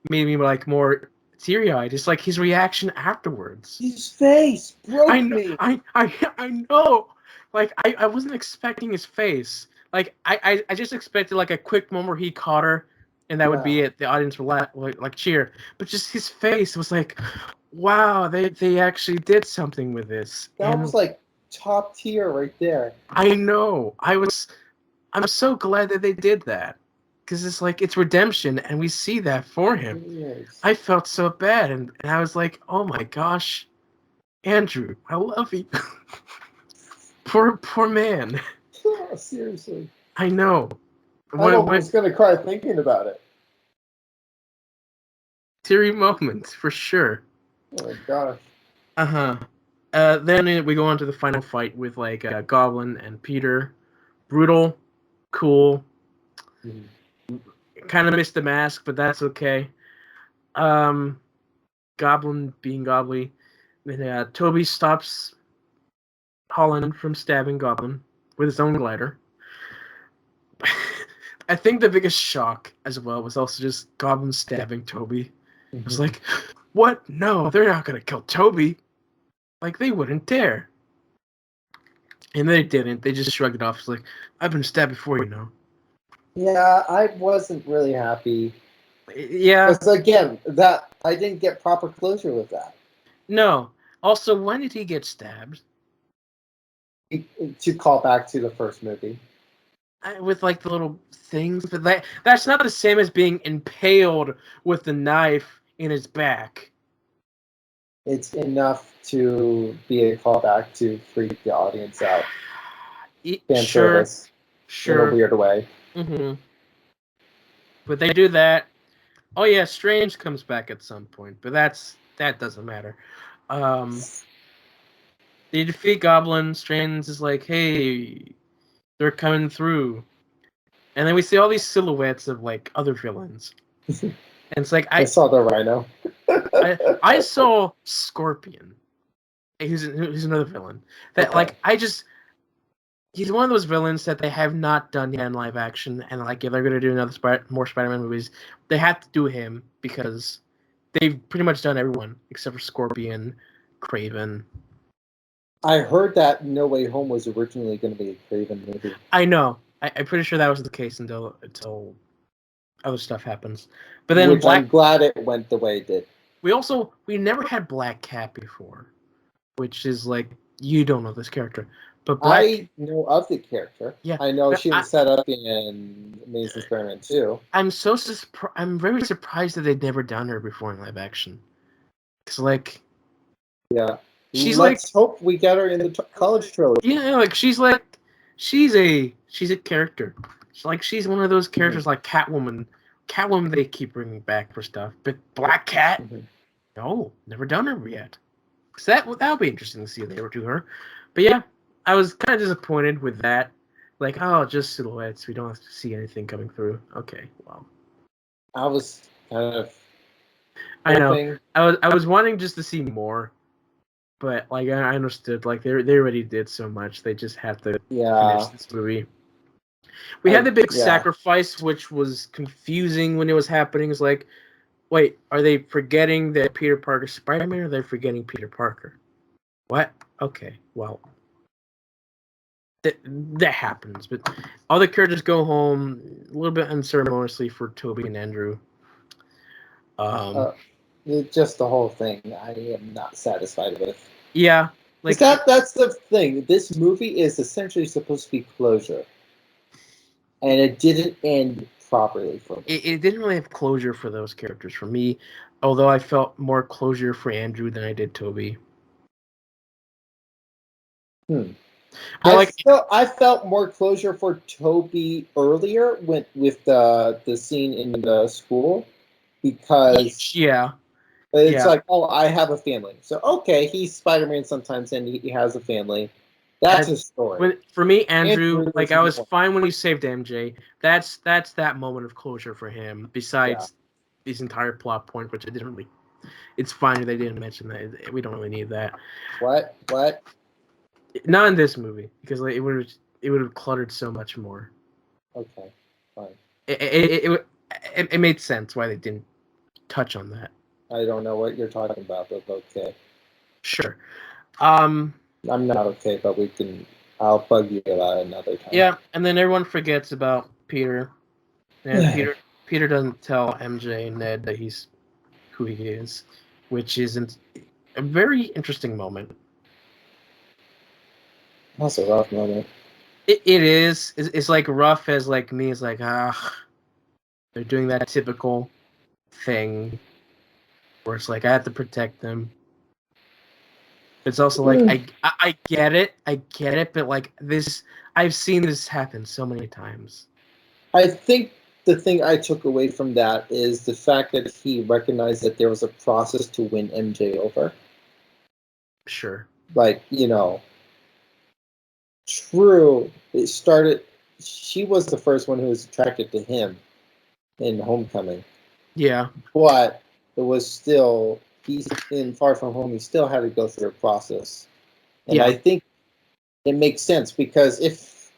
made me like more teary-eyed is like his reaction afterwards. His face broke me. I know. Like I wasn't expecting his face. Like I just expected like a quick moment where he caught her, and that would be it. The audience would like cheer. But just his face was like, wow, they actually did something with this. That was like top tier right there. I know. I'm so glad that they did that. Because it's like it's redemption and we see that for him. Yes. I felt so bad and I was like, oh my gosh, Andrew, I love you. poor man. Oh, seriously. I know. I'm almost gonna cry thinking about it. Teary moments for sure. Oh my gosh. Then we go on to the final fight with like Goblin and Peter. Brutal, cool. Mm-hmm. Kind of missed the mask, but that's okay. Goblin being Gobbly. Then Toby stops Holland from stabbing Goblin with his own glider. I think the biggest shock as well was also just Goblin stabbing Toby. It was like, what? No, they're not going to kill Toby. Like, they wouldn't dare. And they didn't. They just shrugged it off. It's like, I've been stabbed before, you know. Yeah, I wasn't really happy. Yeah. Because again, that I didn't get proper closure with that. No. Also, when did he get stabbed? To call back to the first movie. With like the little things, but that's not the same as being impaled with the knife in his back. It's enough to be a callback to freak the audience out. Fan service in a weird way. Mm-hmm. But they do that. Oh yeah, Strange comes back at some point, but that doesn't matter. They defeat Goblin. Strange is like, hey, they're coming through. And then we see all these silhouettes of like other villains. And it's like I saw the Rhino. I saw Scorpion. He's another villain. That he's one of those villains that they have not done yet in live action, and like if they're gonna do more Spider-Man movies, they have to do him because they've pretty much done everyone except for Scorpion, Kraven. I heard that No Way Home was originally going to be a Craven movie. I know. I'm pretty sure that was the case until other stuff happens. But then I'm glad it went the way it did. We never had Black Cat before, which is like, you don't know this character, but I know of the character. Yeah, I know she was set up in Amazing Spider-Man 2. I'm very surprised that they'd never done her before in live action. Cause like, yeah, let's hope we get her in the college trilogy. Yeah, like she's a character. She's one of those characters like Catwoman. Catwoman they keep bringing back for stuff, but Black Cat, no, never done her yet. So that would be interesting to see if they ever do her. But yeah, I was kind of disappointed with that. Like, oh, just silhouettes. We don't have to see anything coming through. Okay, well. I was kind of. I know. I was wanting just to see more, but like I understood. Like they already did so much. They just have to finish this movie. We had the big sacrifice, which was confusing when it was happening. It's like, wait, are they forgetting that Peter Parker's Spider-Man, or are they forgetting Peter Parker? What? Okay, well, that happens. But all the characters go home a little bit unceremoniously for Toby and Andrew. Just the whole thing, I am not satisfied with. Yeah, like that's the thing. This movie is essentially supposed to be closure, and it didn't end properly for me. It didn't really have closure for those characters for me, although I felt more closure for Andrew than I did Toby. I felt more closure for Toby earlier with the scene in the school, because it's like, oh, I have a family, so okay, he's Spider-Man sometimes and he has a family. That's his story. For me, Andrew, like I was fine when he saved MJ. That's that moment of closure for him. Besides these entire plot point, which I didn't really. It's fine they didn't mention that. We don't really need that. What? Not in this movie, because like, it would have cluttered so much more. Okay, fine. It made sense why they didn't touch on that. I don't know what you're talking about, but okay. Sure. I'm not okay, but I'll bug you about it another time. Yeah, and then everyone forgets about Peter. And Peter doesn't tell MJ and Ned that he's who he is, which is a very interesting moment. That's a rough moment. It is. It's like rough as like me. It's like, they're doing that typical thing where it's like I have to protect them. It's also like I get it, but like this, I've seen this happen so many times. I think the thing I took away from that is the fact that he recognized that there was a process to win MJ over. Sure. Like, true, it started, she was the first one who was attracted to him in Homecoming. Yeah. But it was still, he's in Far From Home, he still had to go through a process. And I think it makes sense, because if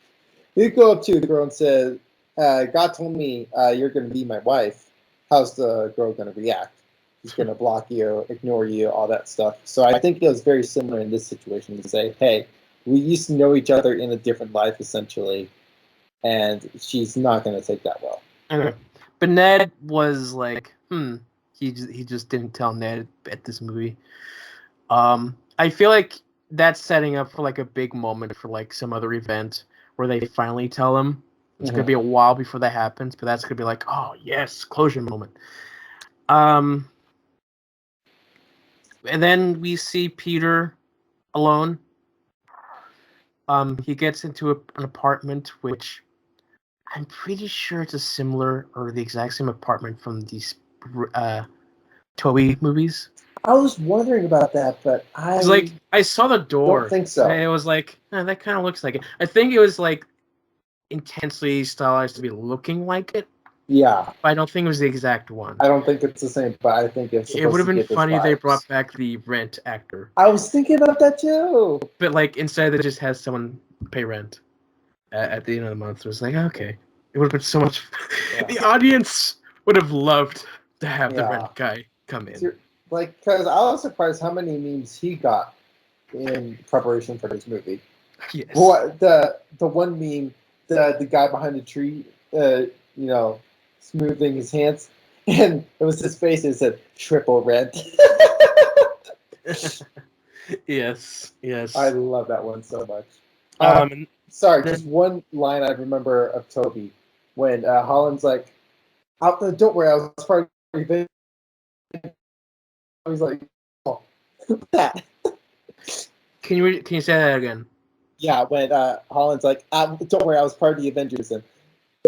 you go up to the girl and say, God told me you're going to be my wife, how's the girl going to react? She's going to block you, ignore you, all that stuff. So I think it was very similar in this situation to say, hey, we used to know each other in a different life, essentially, and she's not going to take that well. Okay. But Ned was like, he just didn't tell Ned at this movie. I feel like that's setting up for like a big moment for like some other event where they finally tell him. It's gonna be a while before that happens, but that's gonna be like, oh yes, closure moment. And then we see Peter alone. He gets into an apartment, which I'm pretty sure it's a similar or the exact same apartment from these Toby movies. I was wondering about that, but I saw the door. Don't think so. And it was like, that kind of looks like it. I think it was like intensely stylized to be looking like it. Yeah. But I don't think it was the exact one. I don't think it's the same, but I think it's supposed to. It would have been funny if they brought back the Rent actor. I was thinking about that too. But like instead, they just has someone pay rent at the end of the month. It was like, okay, it would have been so much. The audience would have loved to have the Rent guy come in. Like, because I was surprised how many memes he got in preparation for this movie. Yes. What the one meme, the guy behind the tree, smoothing his hands, and it was his face. It said triple rent. Yes. I love that one so much. Then, Just one line I remember of Toby when Holland's like, "Don't worry, I was part of the event." I was like, "Oh, that." Can you say that again? Yeah, when Holland's like, "Don't worry, I was part of the Avengers," and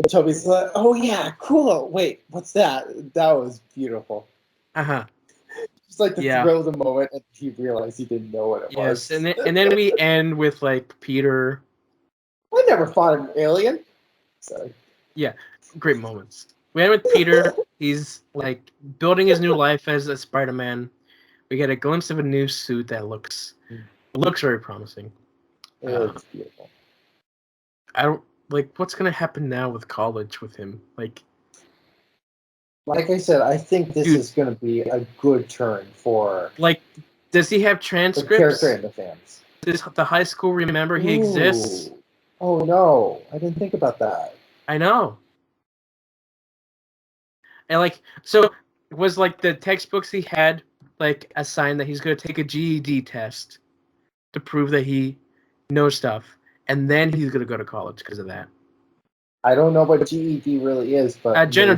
Toby's like, "Oh yeah, cool. Wait, what's that?" That was beautiful. Just like the thrill of the moment, and he realized he didn't know what it was. Yes, and then we end with like Peter. I never fought an alien. Sorry. Yeah, great moments. We end with Peter. He's like building his new life as a Spider-Man. We get a glimpse of a new suit that looks very promising. It's beautiful. I don't like what's gonna happen now with college with him. Like I said, I think this is going to be a good turn for. Like, does he have transcripts? The character and the fans. Does the high school remember he exists? Oh no, I didn't think about that. I know. And like, so was like the textbooks he had like a sign that he's going to take a GED test to prove that he knows stuff, and then he's going to go to college because of that. I don't know what GED really is, but general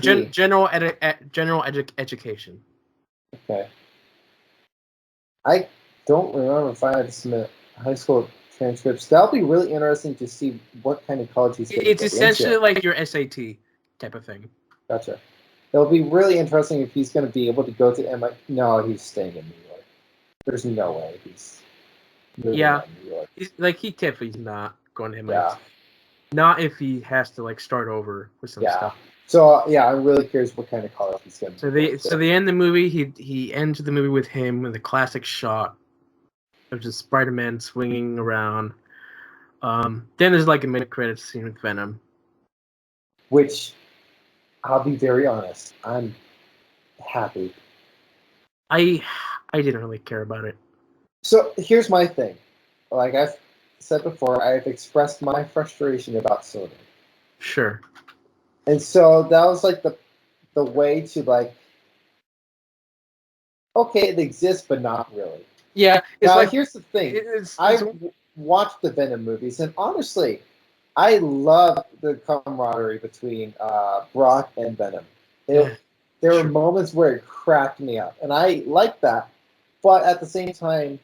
education. Okay. I don't remember if I had to submit high school transcripts. That'll be really interesting to see what kind of college he's going to It's essentially like your SAT type of thing. Gotcha. It'll be really interesting if he's going to be able to go to MIT. No, he's staying in New York. There's no way he's moving to New York. He definitely not going to MIT. Yeah. Not if he has to like start over with some stuff. So yeah, I'm really curious what kind of college he's going to. So they end the movie. He ends the movie with him with a classic shot of just Spider-Man swinging around. Then there's like a mid-credits scene with Venom, which I'll be very honest, I'm happy. I didn't really care about it. So here's my thing. Like I've said before, I've expressed my frustration about Sony. Sure. And so that was like the way to like, okay, it exists, but not really. Yeah. Now here's the thing. I watched the Venom movies, and honestly, I love the camaraderie between Brock and Venom. There were moments where it cracked me up, and I liked that. But at the same time,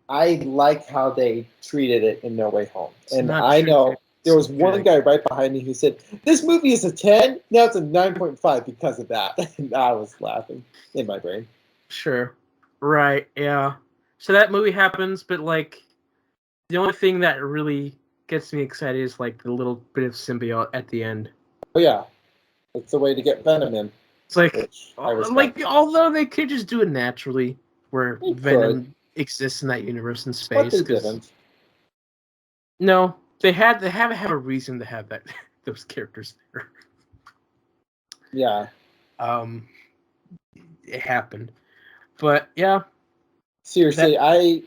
I like how they treated it in No Way Home. And I know there was one guy right behind me who said, "This movie is a 10, now it's a 9.5 because of that." And I was laughing in my brain. Sure. Right, yeah. So that movie happens, but like the only thing that really gets me excited is like the little bit of symbiote at the end. Oh yeah. It's a way to get Venom in. It's like although they could just do it naturally, where Venom exists in that universe in space. But they didn't. No, they have a reason to have that those characters there. Yeah. It happened, but yeah. Seriously, I.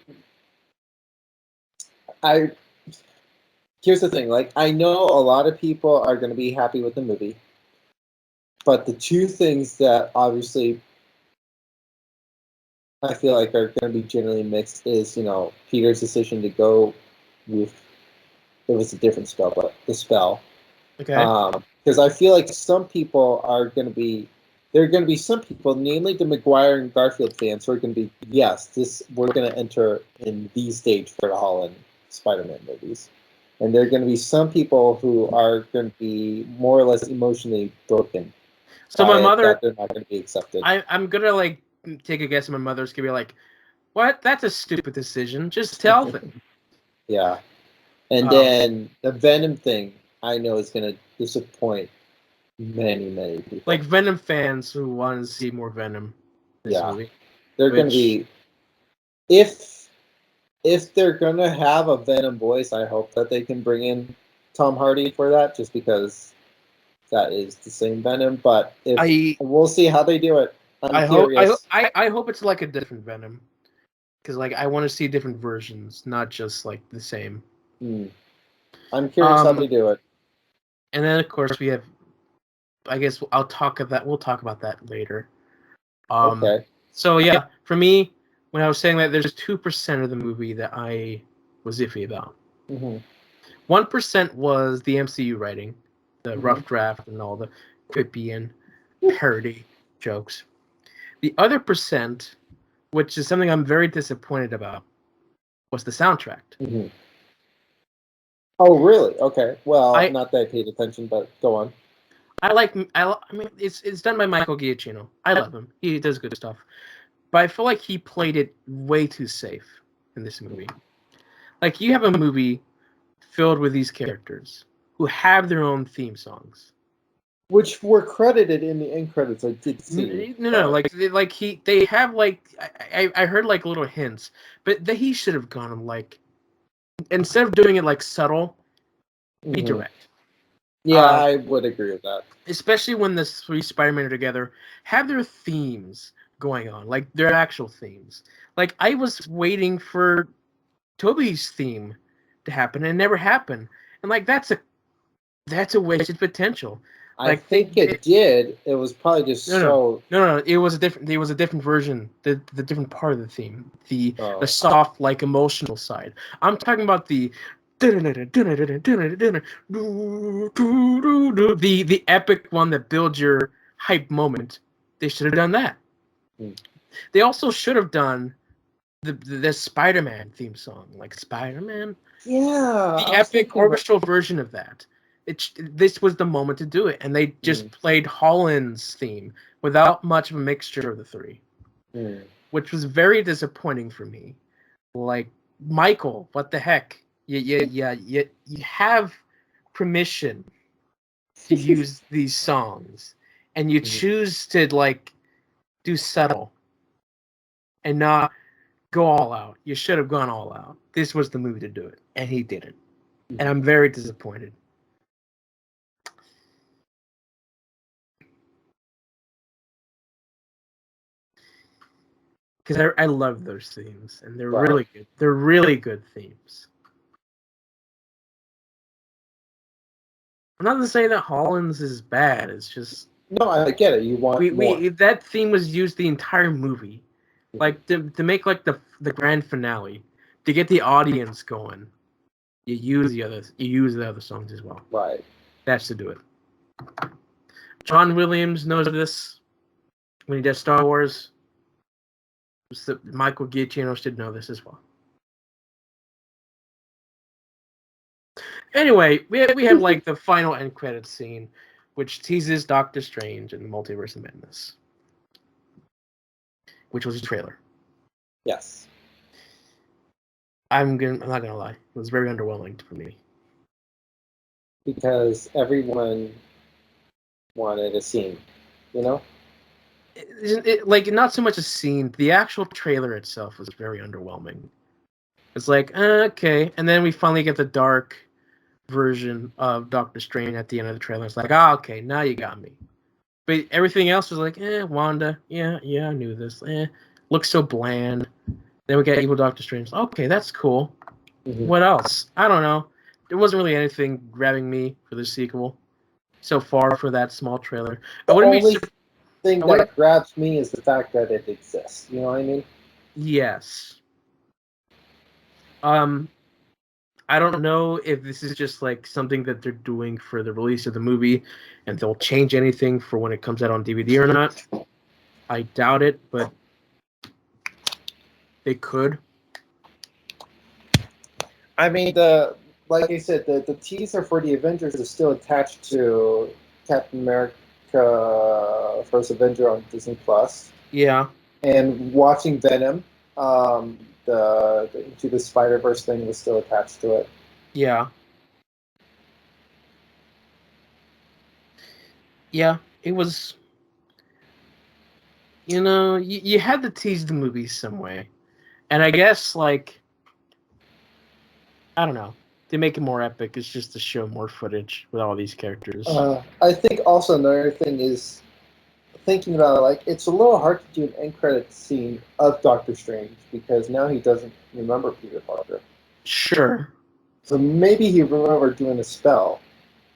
Here's the thing. Like, I know a lot of people are going to be happy with the movie, but the two things that obviously I feel like are going to be generally mixed is, Peter's decision to go with, it was a different spell, but the spell. Okay. Because I feel like some people are going to be, there are going to be some people, namely the Maguire and Garfield fans, who are going to be, yes, we're going to enter in the stage for the Holland Spider-Man movies. And there are going to be some people who are going to be more or less emotionally broken. So my mother, that they're not going to be accepted. I'm going to like take a guess. My mother's going to be like, "What? That's a stupid decision. Just tell them." Yeah. And then the Venom thing, I know, is going to disappoint many, many people. Like Venom fans who want to see more Venom. Movie. They're going to be, if they're going to have a Venom voice, I hope that they can bring in Tom Hardy for that, just because that is the same Venom, but I we'll see how they do it. I'm curious. I hope it's like a different Venom, because like I want to see different versions, not just like the same. I'm curious how they do it. And then of course we have, I guess we'll talk about that later. Okay. So yeah, for me, when I was saying that there's 2% of the movie that I was iffy about. 1% was the MCU writing, the rough draft and all the quippy and parody jokes. The other percent, which is something I'm very disappointed about, was the soundtrack. Oh, really? Okay. Well, not that I paid attention, but go on. I mean, it's done by Michael Giacchino. I love him. He does good stuff. But I feel like he played it way too safe in this movie. Like, you have a movie filled with these characters who have their own theme songs, which were credited in the end credits. I did see. No, they have like I heard like little hints, but he should have gone like, instead of doing it like subtle, be direct. Yeah, I would agree with that. Especially when the 3 Spider-Men are together, have their themes going on, like their actual themes. Like, I was waiting for Toby's theme to happen, and it never happened. And like that's a wasted potential. Like, I think it did. It was probably just no. It was a different version. The different part of the theme, the soft, like, emotional side. I'm talking about the epic one that builds your hype moment. They should have done that. They also should have done the Spider-Man theme song, like Spider-Man. Yeah, the epic orchestral version of that. This was the moment to do it, and they just played Holland's theme without much of a mixture of the 3, which was very disappointing for me. Like, Michael, what the heck? You have permission to use these songs, and you choose to like do subtle and not go all out. You should have gone all out. This was the movie to do it, and he didn't. And I'm very disappointed. Because I love those themes, and they're really good. They're really good themes. I'm not to say that Holland's is bad. It's just, no, I get it. You want more. That theme was used the entire movie, like to make like the grand finale, to get the audience going. You use the other songs as well. Right. That's to do it. John Williams knows this when he does Star Wars. Michael Giacchino should know this as well. Anyway, we have like the final end credits scene, which teases Doctor Strange and the Multiverse of Madness, which was a trailer. Yes. I'm not gonna lie, it was very underwhelming for me. Because everyone wanted a scene, you know? Like, not so much a scene, the actual trailer itself was very underwhelming. It's like, okay, and then we finally get the dark version of Doctor Strange at the end of the trailer. It's like, okay, now you got me. But everything else was like, Wanda, yeah, I knew this. Looks so bland. Then we got Evil Doctor Strange. Okay, that's cool. What else? I don't know. There wasn't really anything grabbing me for the sequel so far for that small trailer. The only thing that grabs me is the fact that it exists. You know what I mean? Yes. I don't know if this is just like something that they're doing for the release of the movie, and they'll change anything for when it comes out on DVD or not. I doubt it, but they could. I mean, like I said, the teaser for the Avengers is still attached to Captain America: First Avenger on Disney Plus. Yeah. And watching Venom, the Into the Spider-Verse thing was still attached to it. Yeah. Yeah, it was. You know, you had to tease the movie some way, and I guess, like, I don't know. to make it more epic, it's just to show more footage with all these characters. I think also another thing is thinking about it, like it's a little hard to do an end credits scene of Doctor Strange because now he doesn't remember Peter Parker. Sure. So maybe he remembered doing a spell,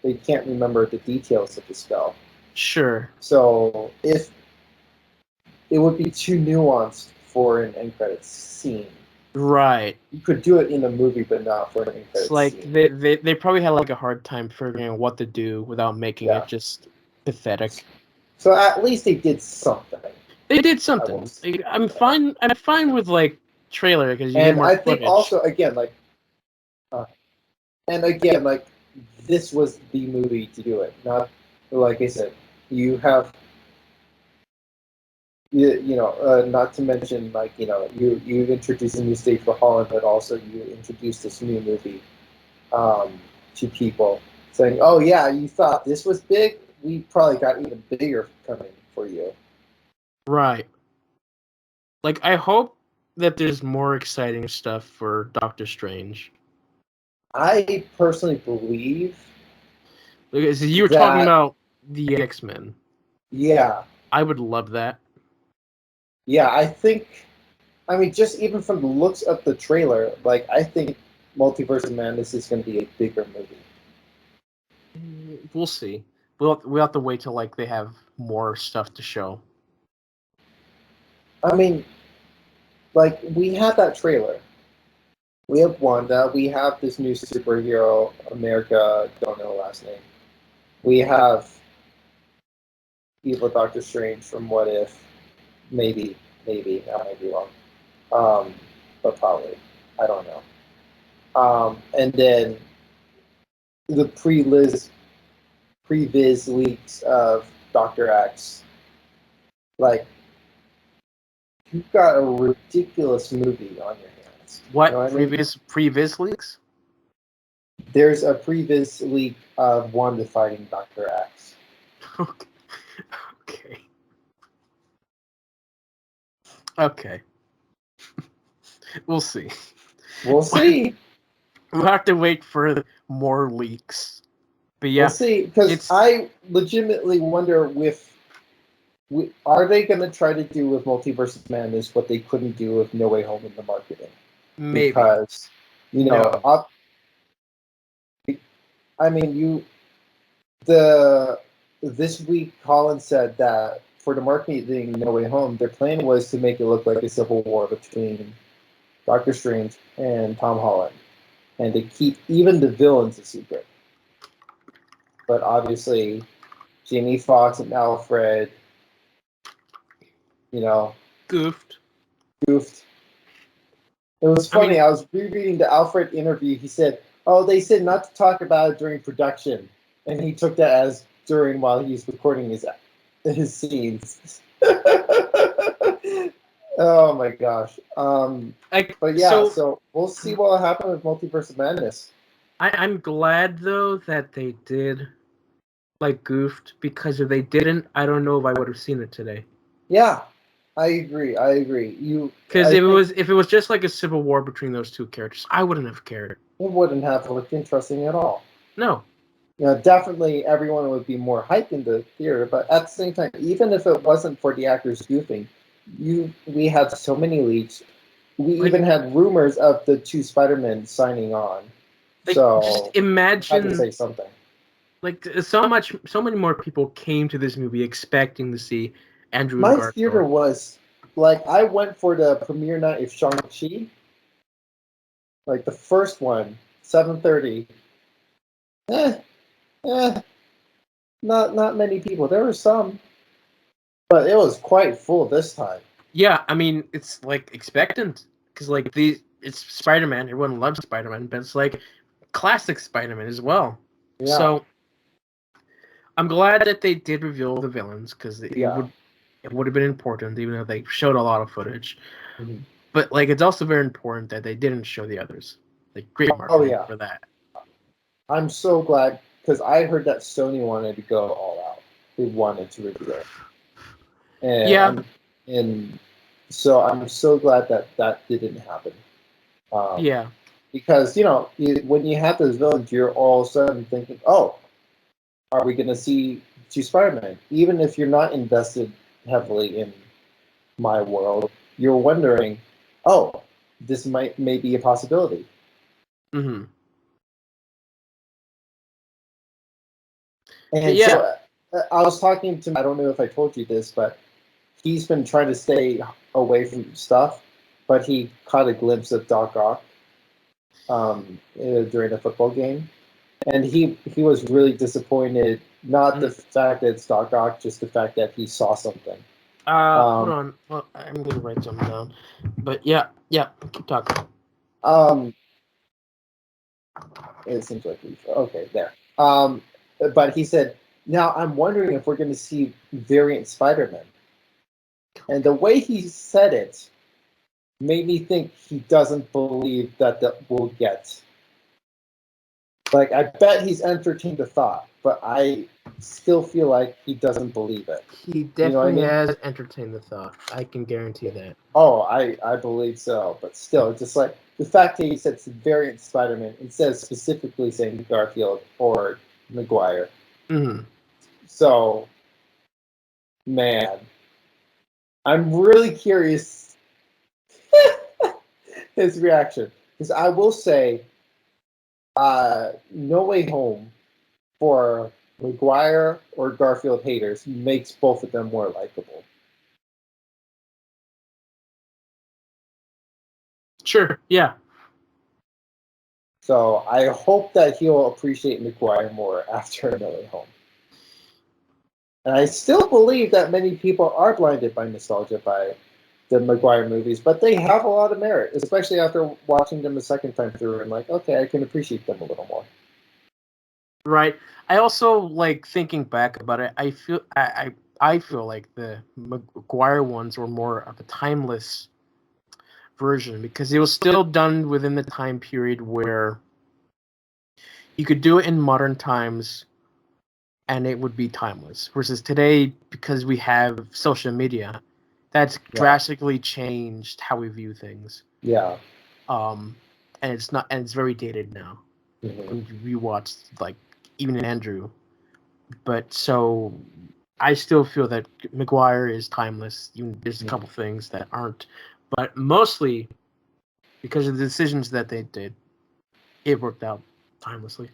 but he can't remember the details of the spell. Sure. So if it would be too nuanced for an end credits scene. Right. You could do it in a movie, but not for an end credits It's like scene. they probably had like a hard time figuring out what to do without making it just pathetic. So at least they did something. They did something. I'm fine. I'm fine with like trailer because you get more footage. And I think also again like this was the movie to do it. Not like I said, you have not to mention like you introduced a new stage for Holland, but also you introduced this new movie to people, saying, "Oh yeah, you thought this was big? We probably got even bigger coming for you." Right. Like I hope that there's more exciting stuff for Doctor Strange. I personally believe Because you were talking about the X-Men. Yeah. I would love that. Yeah, I mean, just even from the looks of the trailer, like, I think Multiverse of Madness is going to be a bigger movie. We'll see. We'll have to wait till like they have more stuff to show. I mean, like, we have that trailer. We have Wanda. We have this new superhero, America, don't know the last name. We have evil Doctor Strange from What If. Maybe, I might be wrong. But probably. I don't know. And then the previz leaks of Dr. X. Like, you've got a ridiculous movie on your hands. What, you know what previous leaks? There's a previz leak of Wanda fighting Dr. X. Okay. Okay. We'll see. We'll see. We'll have to wait for more leaks. But yeah, we'll see. Because I legitimately wonder are they going to try to do with Multiverse of Madness what they couldn't do with No Way Home in the marketing? Maybe. Because, I mean, this week Colin said that for the marketing No Way Home, their plan was to make it look like a civil war between Doctor Strange and Tom Holland, and to keep even the villains a secret. But obviously, Jamie Foxx and Alfred, goofed. It was funny. I was rereading the Alfred interview. He said, "Oh, they said not to talk about it during production," and he took that as during while he's recording his scenes. Oh my gosh. But yeah, so we'll see what will happen with Multiverse of Madness. I'm glad though that they did like goofed, because if they didn't, I don't know if I would have seen it today. Yeah, I agree. Because if it was just like a civil war between those two characters, I wouldn't have cared. It wouldn't have looked interesting at all. No. Definitely everyone would be more hyped in the theater, but at the same time, even if it wasn't for the actors goofing, we had so many leaks. We even had rumors of the two Spider-Men signing on. So just imagine. I had to say something. Like so many more people came to this movie expecting to see Andrew My Garfield. theater was like, I went for the premiere night of Shang-Chi, like the first one, 7:30. Not many people. There were some, but it was quite full this time. Yeah, I mean, it's like expectant, because like it's Spider-Man. Everyone loves Spider-Man, but it's like classic Spider-Man as well. Yeah. So I'm glad that they did reveal the villains, because it would have been important, even though they showed a lot of footage. Mm-hmm. But like, it's also very important that they didn't show the others. Like, great marketing for that. I'm so glad, because I heard that Sony wanted to go all out. They wanted to reveal it. And so I'm so glad that didn't happen. because when you have those villains, you're all of a sudden thinking, oh, are we going to see two Spider-Man? Even if you're not invested heavily in my world, you're wondering, oh, this may be a possibility. Mm-hmm. And yeah. so I was talking to, I don't know if I told you this, but he's been trying to stay away from stuff, but he caught a glimpse of Doc Ock during a football game. And he was really disappointed, not the fact that it's Doc Ock, just the fact that he saw something. Hold on. Well, I'm going to write something down. But yeah, keep talking. It seems like okay, there. But he said, now I'm wondering if we're going to see variant Spider-Man. And the way he said it made me think he doesn't believe that we'll get. Like, I bet he's entertained the thought, but I still feel like he doesn't believe it. He definitely has entertained the thought. I can guarantee that. Oh, I believe so. But still, just like the fact that he said variant Spider-Man instead of specifically saying Garfield or Maguire. Mm-hmm. So, man, I'm really curious his reaction. Because I will say, No Way Home for Maguire or Garfield haters makes both of them more likable. Sure, yeah. So I hope that he'll appreciate Maguire more after No Way Home. And I still believe that many people are blinded by nostalgia by the Maguire movies, but they have a lot of merit, especially after watching them a second time through and like, okay, I can appreciate them a little more. Right. I also like thinking back about it. I feel like the Maguire ones were more of a timeless version because it was still done within the time period where you could do it in modern times and it would be timeless. Versus today, because we have social media, that's drastically changed how we view things. Yeah. And it's very dated now. Mm-hmm. When you watch, like, even Andrew. But so I still feel that Maguire is timeless. Even there's a couple things that aren't, but mostly because of the decisions that they did, it worked out timelessly.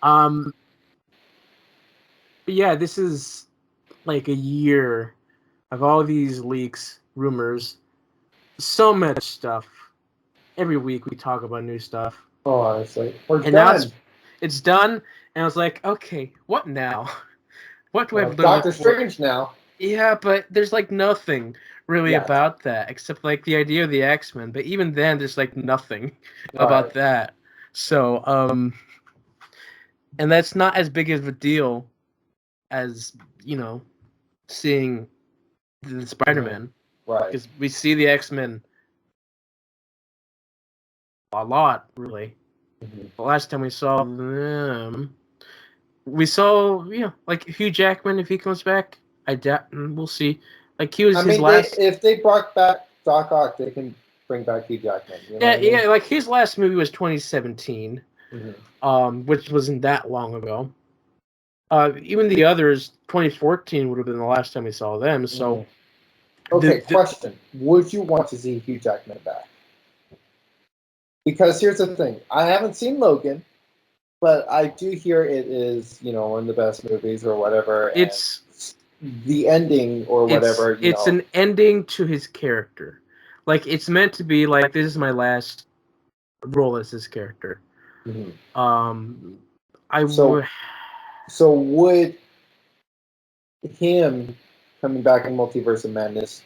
But yeah, this is like a year of all these leaks, rumors, so much stuff. Every week we talk about new stuff. Oh, honestly, we're done. Now it's done, and I was like, okay, what now? What do I have to look Doctor Strange now? Yeah, but there's like nothing really about that except like the idea of the X-Men. But even then, there's like nothing about that. So, and that's not as big of a deal as seeing the Spider-Man, right? Because we see the X-Men a lot, really. Mm-hmm. The last time we saw them, we saw like Hugh Jackman if he comes back. We'll see. Like he was his last. If they brought back Doc Ock, they can bring back Hugh Jackman. You know Yeah. Like his last movie was 2017, which wasn't that long ago. Even the others, 2014 would have been the last time we saw them. So, okay. Question: would you want to see Hugh Jackman back? Because here's the thing: I haven't seen Logan, but I do hear it is one of the best movies or whatever. It's the ending or whatever. It's an ending to his character. Like it's meant to be like this is my last role as this character. Mm-hmm. would. So would him coming back in Multiverse of Madness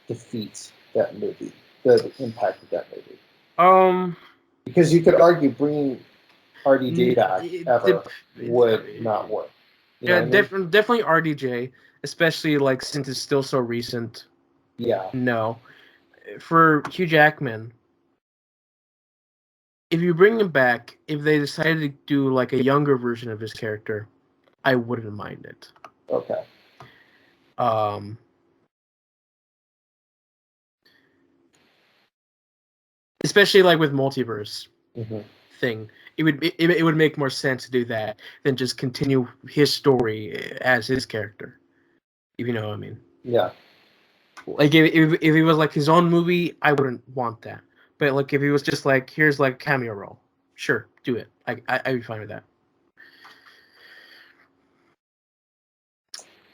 defeat that movie? The impact of that movie? Because you could argue bringing RDJ back would not work. Definitely RDJ, especially like since it's still so recent. Yeah. No, for Hugh Jackman, if you bring him back, if they decided to do like a younger version of his character, I wouldn't mind it. Okay. Especially like with multiverse, Mm-hmm. thing. It would make more sense to do that than just continue his story as his character. If you know what I mean. Yeah. Like if he was like his own movie, I wouldn't want that. But like if he was just like here's like a cameo role, sure, do it. I'd be fine with that.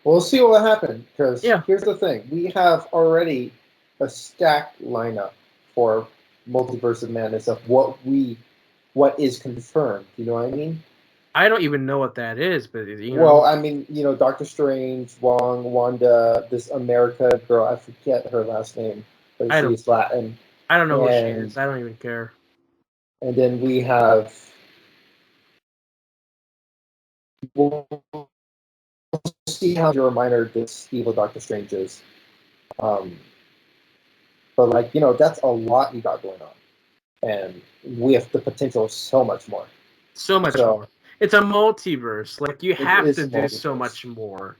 We'll see what happens, because Yeah, here's the thing. We have already a stacked lineup for Multiverse of Madness of what is confirmed. You know what I mean? I don't even know what that is, but you Well, know, I mean, Doctor Strange, Wong, Wanda, this America girl, I forget her last name, but I don't she's Latin. I don't know who she And is. I don't even care. and then we have, we'll see how your reminder this evil Doctor Strange is. Um, but like, that's a lot you got going on. And we have the potential of so much more. So much So more. It's a multiverse. Like you it have is to a do so multiverse. much more.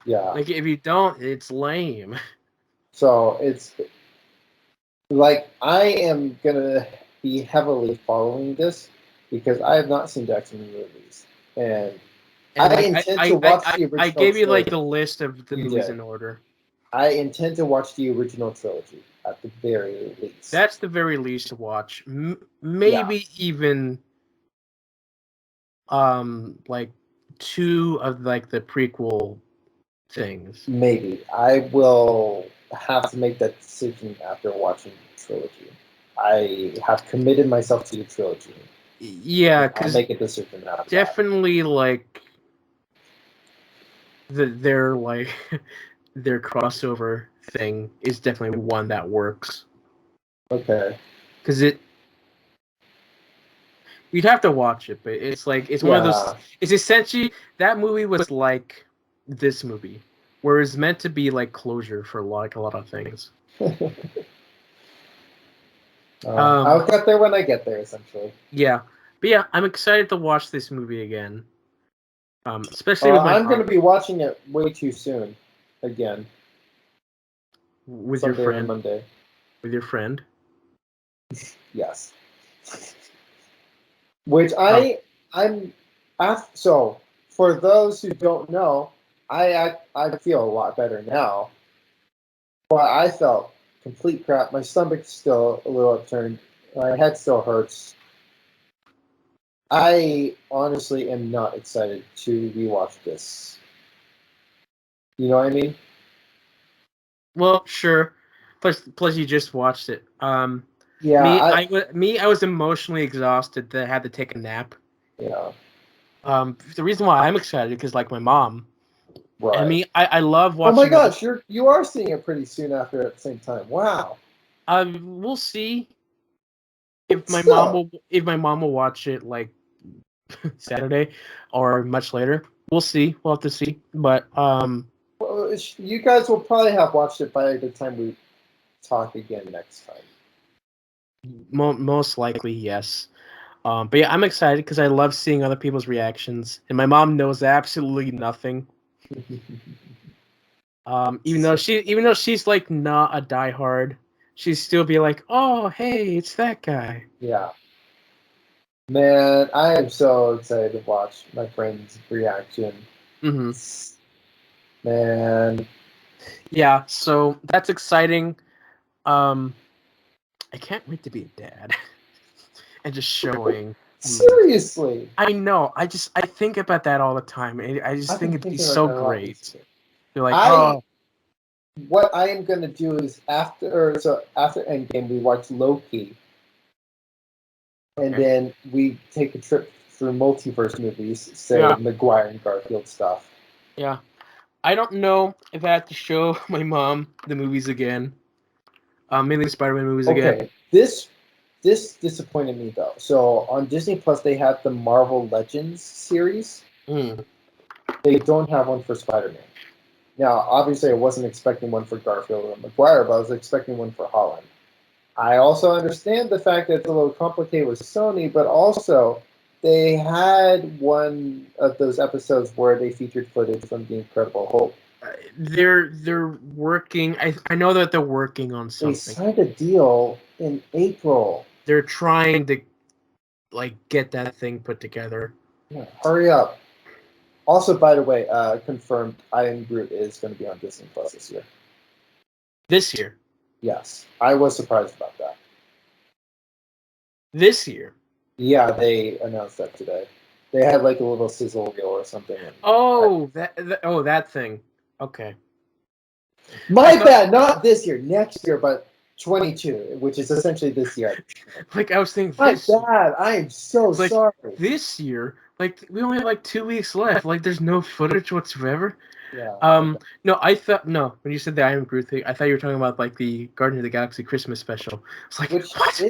Yeah. Like if you don't, it's lame. So it's like I am gonna be heavily following this because I have not seen the X-Men movies, and And I like intend to watch the I original gave you like the trilogy. list of the You movies did. in order. I intend to watch the original trilogy at the very least. That's the very least to watch. Yeah, Maybe even like two of like the prequel things. maybe I will have to make that decision after watching the trilogy. I have committed myself to the trilogy. Yeah, I'll because make a decision after that. definitely like their like their crossover thing is definitely one that works. Okay. Because you'd have to watch it, but it's like it's one of those. Yeah. It's essentially that movie was like this movie, where it's meant to be like closure for like a lot of things. I'll get there when I get there, essentially. Yeah, but yeah, I'm excited to watch this movie again. Especially with my I'm going mom, to be watching it way too soon, again, with your someday or friend, Monday. with your friend. Yes. Which Oh, I'm, so for those who don't know, I feel a lot better now. But I felt complete crap. My stomach's still a little upturned. My head still hurts. I honestly am not excited to rewatch this. You know what I mean? well, sure. Plus, you just watched it. Yeah, I was emotionally exhausted that I had to take a nap. yeah, The reason why I'm excited because like my mom and right. me, I love Oh my watching other. gosh, you are seeing it pretty soon after at the same time. Wow. We'll see But still, if my mom will watch it like Saturday or much later. We'll see. We'll have to see. But well, you guys will probably have watched it by the time we talk again next time. most likely yes. But yeah, I'm excited because I love seeing other people's reactions, and my mom knows absolutely nothing. Even though she's like not a diehard, she'd still be like, "Oh, hey, it's that guy." Yeah. Man, I am so excited to watch my friend's reaction. Mm-hmm. Man. Yeah, so that's exciting. Um, I can't wait to be a dad and just showing movies. Seriously. I know. I think about that all the time. I just I've been think it'd be thinking about so that a lot great. recently. You're like, I oh, what I am gonna do is after Endgame we watch Loki, and okay, then we take a trip through multiverse movies, say yeah, Maguire and Garfield stuff. yeah. I don't know if I have to show my mom the movies again. Mainly the Spider-Man movies again. Okay, this disappointed me though. So on Disney Plus they have the Marvel Legends series. Mm, They don't have one for Spider-Man. Now, obviously, I wasn't expecting one for Garfield or Maguire, but I was expecting one for Holland. I also understand the fact that it's a little complicated with Sony, but also they had one of those episodes where they featured footage from The Incredible Hulk. they're working. I know that they're working on They something. signed a deal in April. They're trying to. like get that thing put together. Yeah, hurry up. Also, by the way, confirmed I Am Groot is going to be on Disney Plus this year. This year. Yes, I was surprised about that. This year. Yeah, they announced that today. They had like a little sizzle reel or something. That thing. Okay. My bad, not this year, next year, but 22, which is essentially this year. Like I was thinking, My bad. I am so like, sorry. This year, like we only have like 2 weeks left. Like there's no footage whatsoever. Yeah. No, when you said the I Am Groot thing, I thought you were talking about like the Guardians of the Galaxy Christmas special. It's like, what?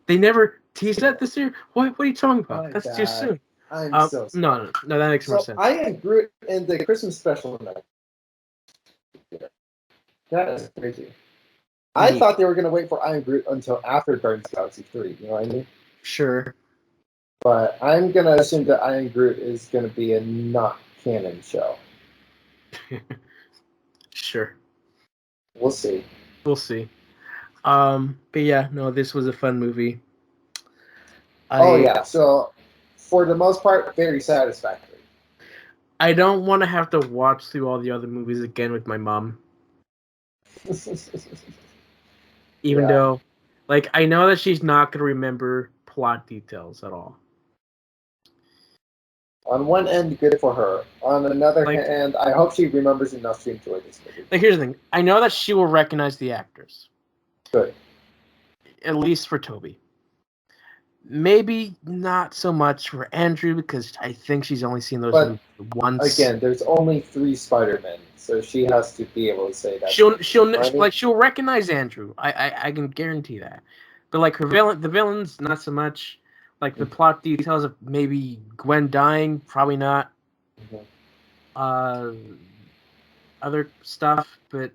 They never teased that this year? What are you talking about? That's too soon. I'm so sorry. No, that makes more sense. I Am Groot in the Christmas special next year. That is crazy. I thought they were going to wait for I Am Groot until after Guardians of the Galaxy 3. You know what I mean? Sure. But I'm going to assume that I Am Groot is going to be a not canon show. Sure. We'll see. But yeah, no, this was a fun movie. So for the most part, very satisfactory. I don't want to have to watch through all the other movies again with my mom. Even though, like, I know that she's not going to remember plot details at all. On one end, good for her. On another hand, I hope she remembers enough to enjoy this movie. Like, here's the thing. I know that she will recognize the actors. Good. At least for Toby. Maybe not so much for Andrew, because I think she's only seen those once. Again, there's only 3 Spider-Men, so she has to be able to say that. She'll recognize Andrew. I can guarantee that. But like the villains, not so much. Like the plot details of maybe Gwen dying, probably not. Other stuff, but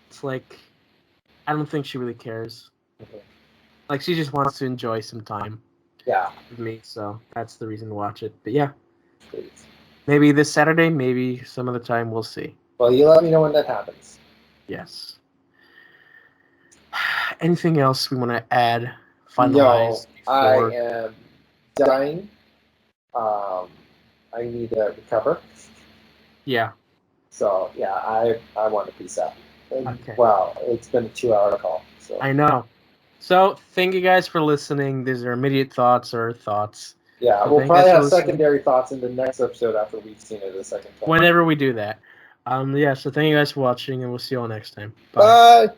it's like I don't think she really cares. Like she just wants to enjoy some time. Yeah. With me, so that's the reason to watch it. But yeah. Please. Maybe this Saturday, maybe some other time, we'll see. Well, you let me know when that happens. Yes. Anything else we want to add? Finalize? No, I am dying. I need to recover. Yeah. So yeah, I want to peace out. Okay. Wow, it's been a 2-hour call. So I know. So thank you guys for listening. These are immediate thoughts or thoughts. Yeah, so we'll probably have secondary thoughts in the next episode after we've seen it a second time. Whenever we do that. So thank you guys for watching, and we'll see you all next time. Bye.